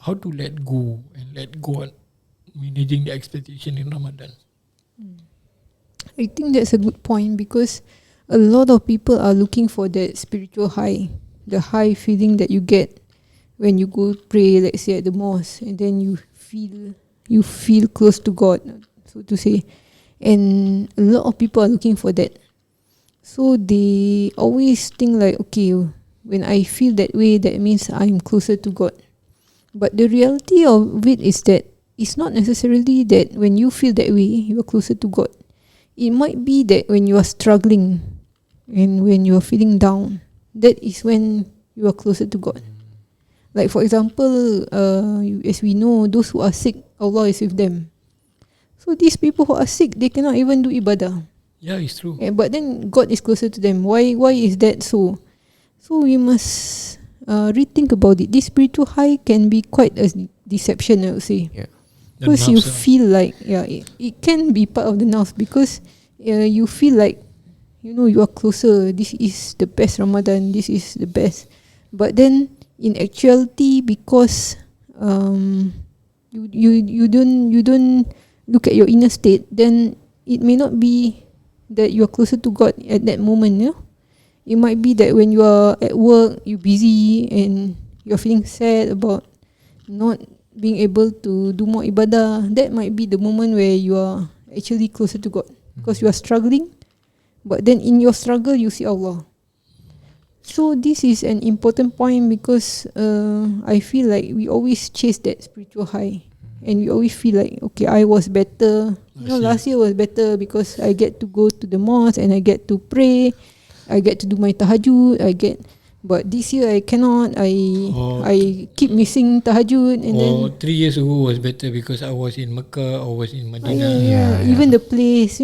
how to let go and let God managing the expectation in Ramadan. I think that's a good point, because a lot of people are looking for that spiritual high, the high feeling that you get when you go pray, let's say at the mosque, and then you feel close to God, so to say. And a lot of people are looking for that. So they always think like, okay, when I feel that way, that means I'm closer to God. But the reality of it is that it's not necessarily that when you feel that way, you are closer to God. It might be that when you are struggling and when you are feeling down, that is when you are closer to God. Like for example, as we know, those who are sick, Allah is with them. So these people who are sick, they cannot even do ibadah. Yeah, it's true. But then God is closer to them. Why is that so? So we must rethink about it. This spiritual high can be quite a deception, I would say. Yeah. Because you feel like, it can be part of the nafs, because you feel like, you are closer. This is the best Ramadan. This is the best. But then in actuality, because you don't look at your inner state, then it may not be that you are closer to God at that moment. It might be that when you are at work, you're busy and you're feeling sad about not being able to do more ibadah. That might be the moment where you are actually closer to God, because you are struggling, but then in your struggle you see Allah. So this is an important point, because I feel like we always chase that spiritual high, and we always feel like, okay, I was better. Last year was better because I get to go to the mosque and I get to pray, I get to do my tahajud, but this year I cannot. I keep missing tahajud, and then 3 years ago was better because I was in Mecca or was in Medina. even the place,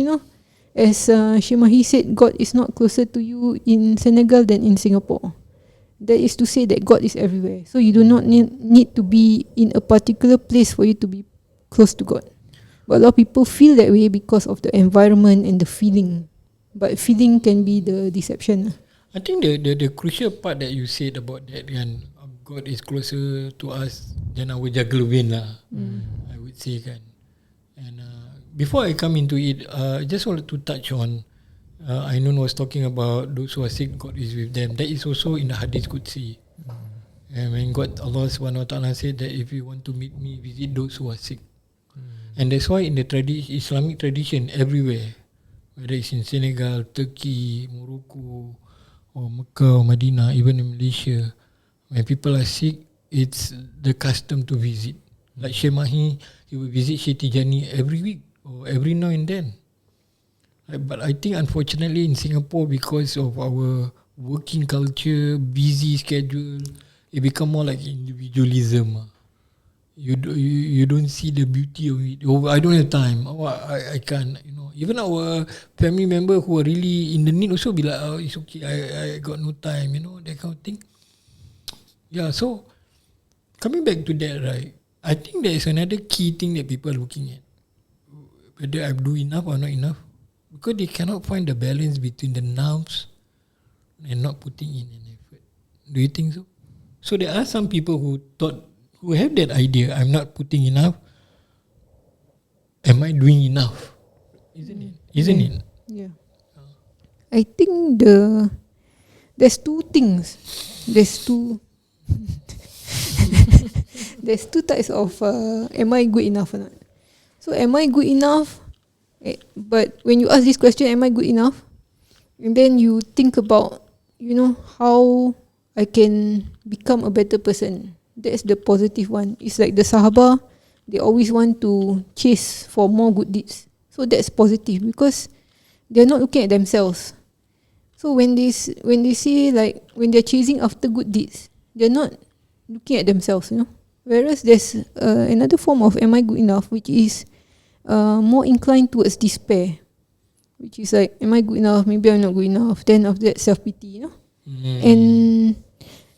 as Shimahi said, God is not closer to you in Senegal than in Singapore. That is to say that God is everywhere. So you do not need to be in a particular place for you to be close to God. But a lot of people feel that way because of the environment and the feeling. But feeling can be the deception. I think the crucial part that you said about that, God is closer to us than our juggler win lah. I would say kan. And before I come into it, I just wanted to touch on Ainun was talking about those who are sick, God is with them. That is also in the Hadith Qudsi. And when Allah Subhanahu Wa Taala said that if you want to meet me, visit those who are sick. And that's why in the Islamic tradition everywhere, whether it's in Senegal, Turkey, Morocco, or Mecca or Medina, even in Malaysia, when people are sick, it's the custom to visit. Like Syekh Mahi, he will visit Syekh Tijani every week or every now and then. But I think unfortunately in Singapore, because of our working culture, busy schedule, it become more like individualism. You don't see the beauty of it. Oh, I don't have time. Oh, I can't. Even our family member who are really in the need also be like, oh, it's okay. I got no time. That kind of thing. Yeah. So coming back to that, right? I think there is another key thing that people are looking at, whether I do enough or not enough, because they cannot find the balance between the nouns and not putting in an effort. Do you think so? So there are some people who have that idea, I'm not putting enough, am I doing enough? Isn't it? Yeah. I think there's two things. There's two types of am I good enough or not. So am I good enough? But when you ask this question, am I good enough? And then you think about, how I can become a better person. That's the positive one. It's like the Sahaba, they always want to chase for more good deeds. So that's positive, because they're not looking at themselves. So when they say, like, when they're chasing after good deeds, they're not looking at themselves, Whereas there's another form of am I good enough, which is more inclined towards despair, which is like, am I good enough? Maybe I'm not good enough. Then after that, self-pity, And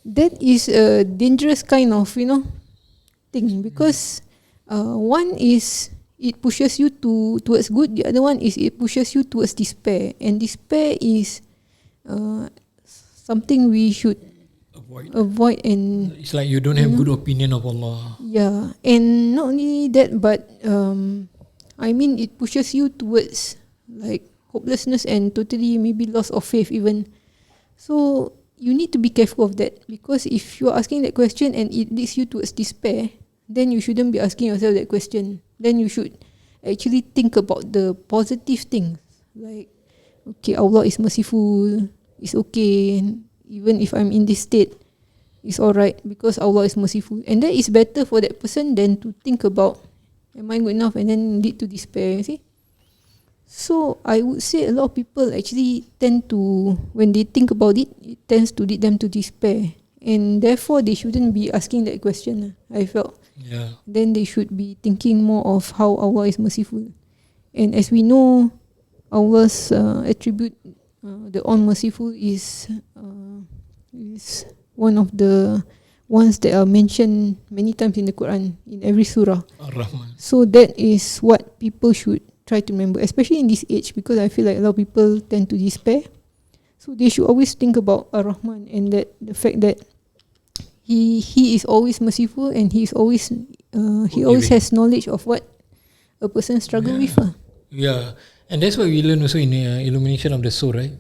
that is a dangerous kind of, thing, because one is it pushes you towards good. The other one is it pushes you towards despair. And despair is something we should avoid and It's like you don't have good opinion of Allah. yeah, and not only that, but I mean, it pushes you towards like hopelessness and totally maybe loss of faith even. So you need to be careful of that, because if you are asking that question and it leads you towards despair, then you shouldn't be asking yourself that question. Then you should actually think about the positive things, like, okay, Allah is merciful, it's okay, and even if I'm in this state, it's alright because Allah is merciful. And that is better for that person than to think about, am I good enough, and then lead to despair, you see. So I would say a lot of people actually tend to, when they think about it, it tends to lead them to despair, and therefore they shouldn't be asking that question, I felt. Yeah. Then they should be thinking more of how Allah is merciful. And as we know, Allah's attribute, the all merciful, is one of the ones that are mentioned many times in the Quran, in every surah. Ar-Rahman. So that is what people should try to remember, especially in this age, because I feel like a lot of people tend to despair. So they should always think about Ar-Rahman, and that the fact that he is always merciful, and he is always he always has knowledge of what a person struggle with. Yeah, and that's what we learn also in Illumination of the Soul, right?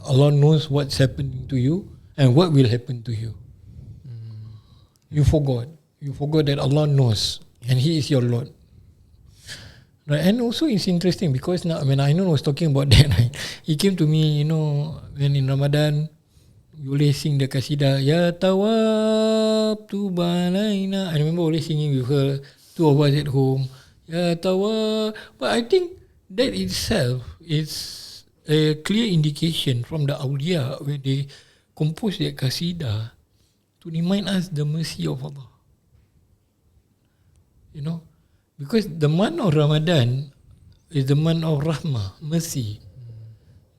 Allah knows what's happening to you and what will happen to you. You forgot that Allah knows, and He is your Lord. Right, and also it's interesting because now when Ainun was talking about that, right, he came to me, when in Ramadan, you always sing the Qasidah, Ya Tawab Tubalaina. I remember always singing with her, two of us at home, Ya Tawab. But I think that itself is a clear indication from the awliya where they compose that Qasidah to remind us the mercy of Allah. Because the month of Ramadan is the month of rahmah, mercy.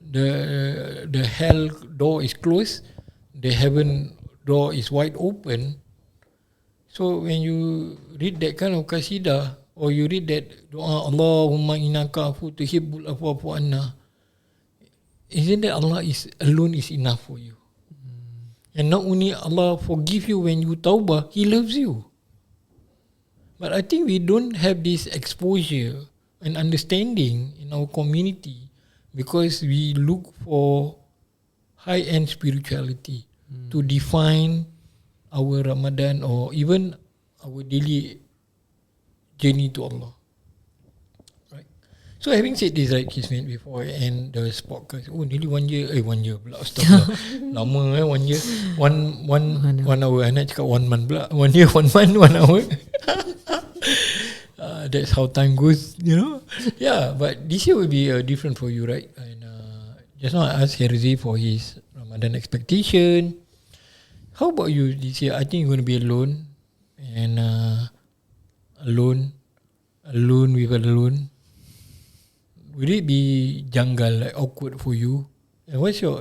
The hell door is closed, the heaven door is wide open. So when you read that kind of qasidah, or you read that doa, Allahumma innaka afu tuhibbul afwa fa'fu anna, isn't that Allah is alone is enough for you? And not only Allah forgive you when you tawbah, He loves you. But I think we don't have this exposure and understanding in our community because we look for high-end spirituality to define our Ramadan or even our daily journey to Allah. Right. So having said this, right, Kismet, before I end the podcast, nearly 1 year, 1 year pula, astaghfirullah. Lama 1 year, one hour, I nak cakap 1 month pula, 1 year, 1 month, 1 hour. That's how time goes, Yeah, but this year will be different for you, right? And just now I asked Herzy for his Ramadan expectation. How about you this year? I think you're going to be alone, and alone with alone. Will it be janggal, like awkward for you? And what's your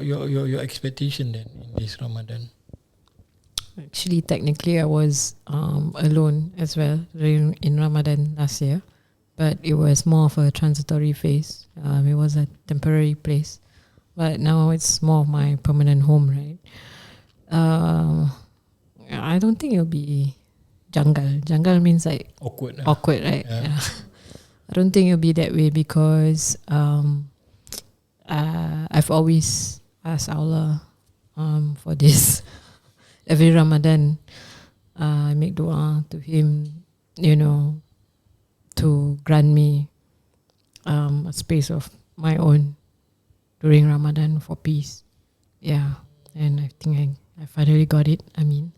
expectation then in this Ramadan? Actually, technically, I was alone as well in Ramadan last year, but it was more of a transitory phase. It was a temporary place, but now it's more of my permanent home, right? I don't think it'll be janggal. Janggal means like Awkward, right? Yeah. I don't think it'll be that way because I've always asked Allah for this. Every Ramadan, I make dua to Him, to grant me a space of my own during Ramadan for peace. Yeah, and I think I finally got it. I mean,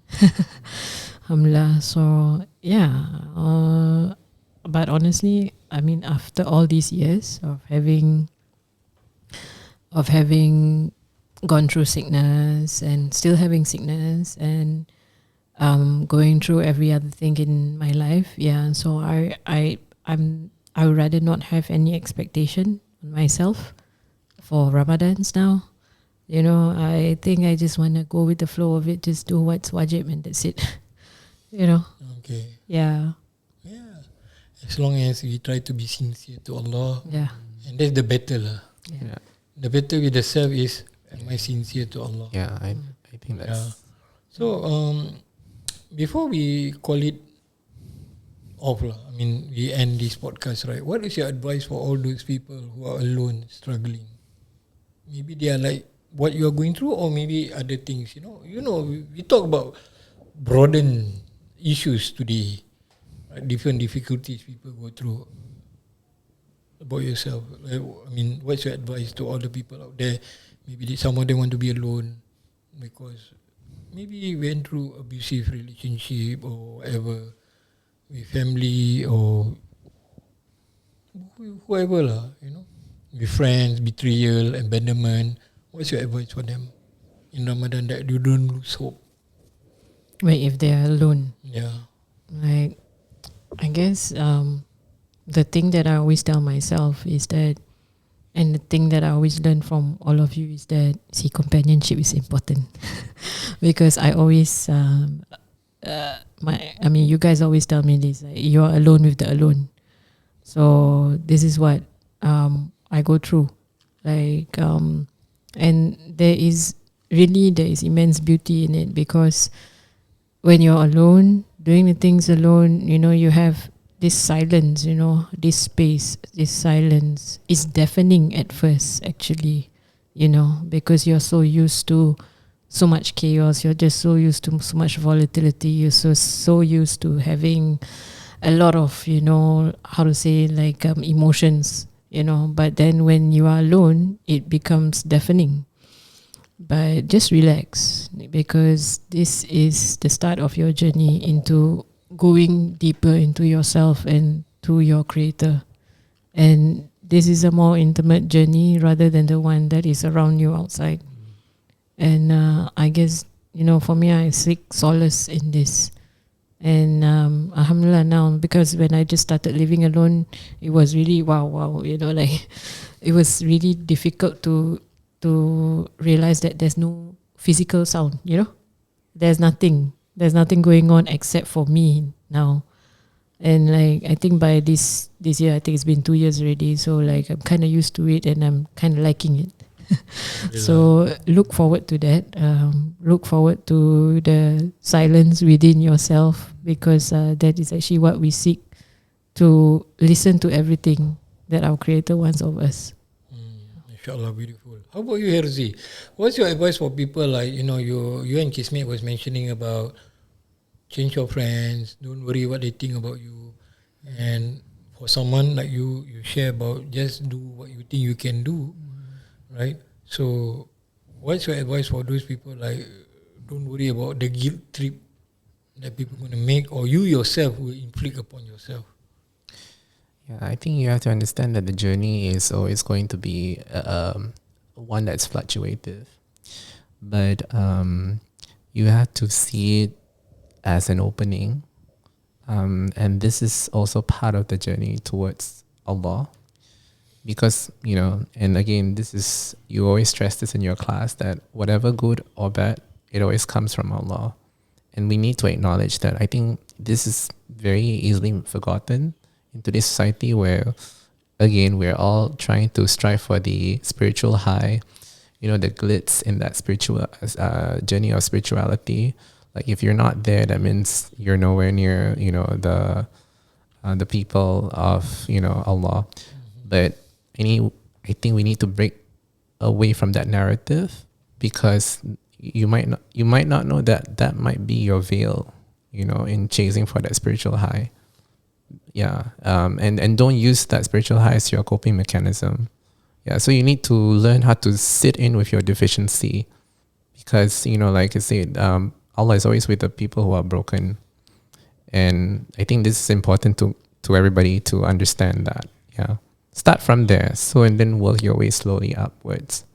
alhamdulillah. So yeah, but honestly, I mean, after all these years of having gone through sickness and still having sickness and going through every other thing in my life, yeah. So I would rather not have any expectation on myself for Ramadans now. I think I just want to go with the flow of it, just do what's wajib and that's it. Okay. Yeah. As long as we try to be sincere to Allah, Yeah. and that's the battle. Yeah. The battle with the self is, am I sincere to Allah? Yeah, I think that's So before we call it off lah, I mean we end this podcast, right? What is your advice for all those people who are alone, struggling? Maybe they are like what you are going through, or maybe other things. We talk about broaden issues today, right? Different difficulties people go through. About yourself, I mean, what's your advice to all the people out there? Maybe some of them want to be alone because maybe went through abusive relationship or whatever with family or whoever lah, with friends, betrayal, abandonment. What's your advice for them in Ramadan that you don't lose hope? Wait, if they are alone, Yeah. like, I guess the thing that I always tell myself is that, and the thing that I always learn from all of you is that, see, companionship is important. Because I always, you guys always tell me this, like, you're alone with the alone. So this is what I go through. Like, and there is immense beauty in it, because when you're alone, doing the things alone, you have this silence, this space, this silence is deafening at first, actually, because you're so used to so much chaos, you're just so used to so much volatility, you're so used to having a lot of, how to say, like emotions, but then when you are alone, it becomes deafening. But just relax, because this is the start of your journey into going deeper into yourself and to your creator. And this is a more intimate journey rather than the one that is around you outside. And I guess, for me, I seek solace in this. And alhamdulillah now, because when I just started living alone, it was really wow, like it was really difficult to realize that there's no physical sound, there's nothing going on except for me now. And like, I think by this year, I think it's been 2 years already, so like I'm kind of used to it and I'm kind of liking it. So look forward to that. Look forward to the silence within yourself, because that is actually what we seek, to listen to everything that our Creator wants of us. Inshallah, beautiful. How about you, Herzy? What's your advice for people like, you and Kismet was mentioning about change your friends, don't worry what they think about you. And for someone like you share about just do what you think you can do, right? So what's your advice for those people like, don't worry about the guilt trip that people are going to make, or you yourself will inflict upon yourself? Yeah, I think you have to understand that the journey is always going to be one that's fluctuative, but you have to see it as an opening, and this is also part of the journey towards Allah, because and again, this is, you always stress this in your class, that whatever good or bad, it always comes from Allah, and we need to acknowledge that. I think this is very easily forgotten in today's society, where again we're all trying to strive for the spiritual high, the glitz in that spiritual journey of spirituality. Like, if you're not there, that means you're nowhere near the people of Allah. But I think we need to break away from that narrative, because you might not know that might be your veil, in chasing for that spiritual high. Yeah, and don't use that spiritual high as your coping mechanism. Yeah, so you need to learn how to sit in with your deficiency, because like I said, Allah is always with the people who are broken, and I think this is important to everybody to understand that. Yeah, start from there, and then work your way slowly upwards.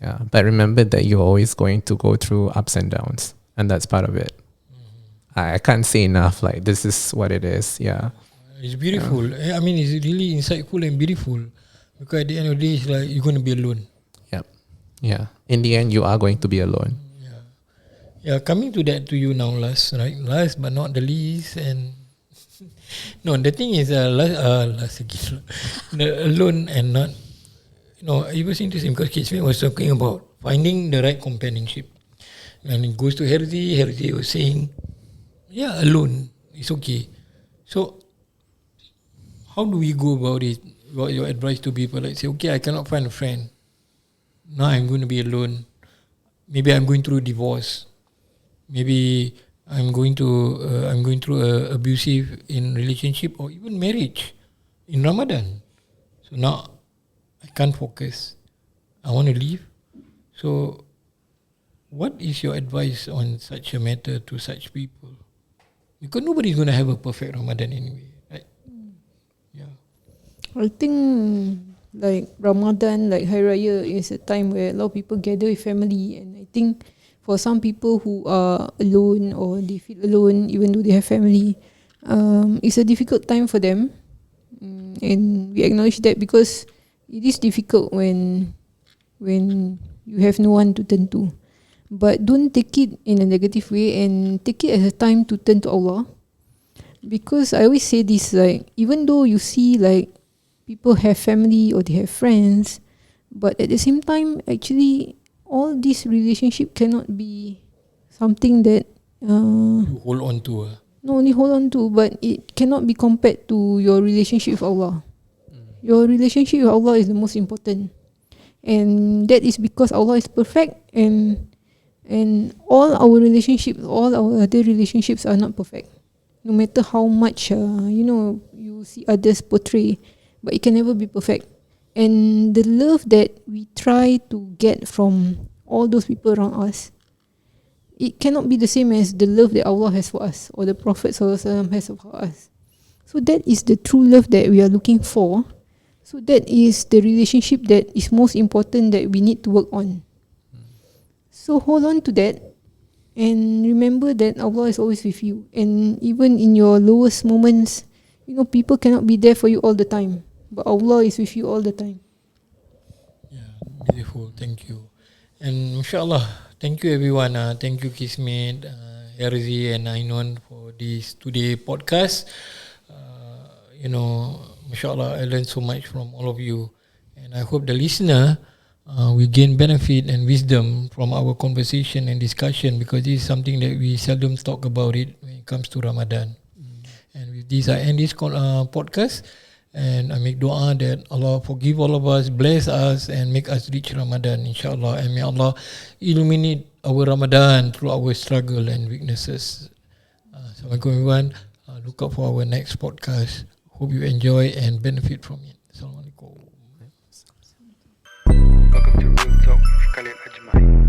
Yeah, but remember that you're always going to go through ups and downs, and that's part of it. I can't say enough. Like, this is what it is. Yeah. It's beautiful. I mean, it's really insightful and beautiful, because at the end of the day, it's like you're going to be alone. Yep. Yeah. In the end, you are going to be alone. Yeah. Coming to that to you now, last but not the least, and no, the thing is, last again, the alone and not, it was interesting because Kismet was talking about finding the right companionship. And it goes to Herzy. Herzy was saying, yeah, alone, it's okay. So, how do we go about it? What your advice to people? Like say, okay, I cannot find a friend. Now I'm going to be alone. Maybe I'm going through divorce. Maybe I'm going through a abusive in relationship or even marriage in Ramadan. So now I can't focus. I want to leave. So, what is your advice on such a matter to such people? Because nobody's going to have a perfect Ramadan anyway, right? Yeah. I think like Ramadan, like Hari Raya, is a time where a lot of people gather with family, and I think for some people who are alone or they feel alone even though they have family, it's a difficult time for them, and we acknowledge that because it is difficult when you have no one to turn to. But don't take it in a negative way, and take it as a time to turn to Allah. Because I always say this, like, even though you see like people have family or they have friends, but at the same time, actually, all this relationship cannot be something that You hold on to. not only hold on to, but it cannot be compared to your relationship with Allah. Your relationship with Allah is the most important, and that is because Allah is perfect, and all our relationships, all our other relationships are not perfect. No matter how much you see others portray, but it can never be perfect. And the love that we try to get from all those people around us, it cannot be the same as the love that Allah has for us or the Prophet ﷺ has for us. So that is the true love that we are looking for. So that is the relationship that is most important that we need to work on. So hold on to that, and remember that Allah is always with you. And even in your lowest moments, people cannot be there for you all the time, but Allah is with you all the time. Yeah, beautiful. Thank you. And mashallah, thank you everyone. Thank you Kismet, Herzy and Ainun for this today podcast. Mashallah, I learned so much from all of you, and I hope the listener we gain benefit and wisdom from our conversation and discussion, because this is something that we seldom talk about it when it comes to Ramadan. And with this, I end this podcast, and I make dua that Allah forgive all of us, bless us, and make us reach Ramadan, inshallah. And may Allah illuminate our Ramadan through our struggle and weaknesses. Assalamualaikum everyone. Look out for our next podcast. Hope you enjoy and benefit from it. Assalamualaikum. Welcome to Real Talk with Khalid Ajmain.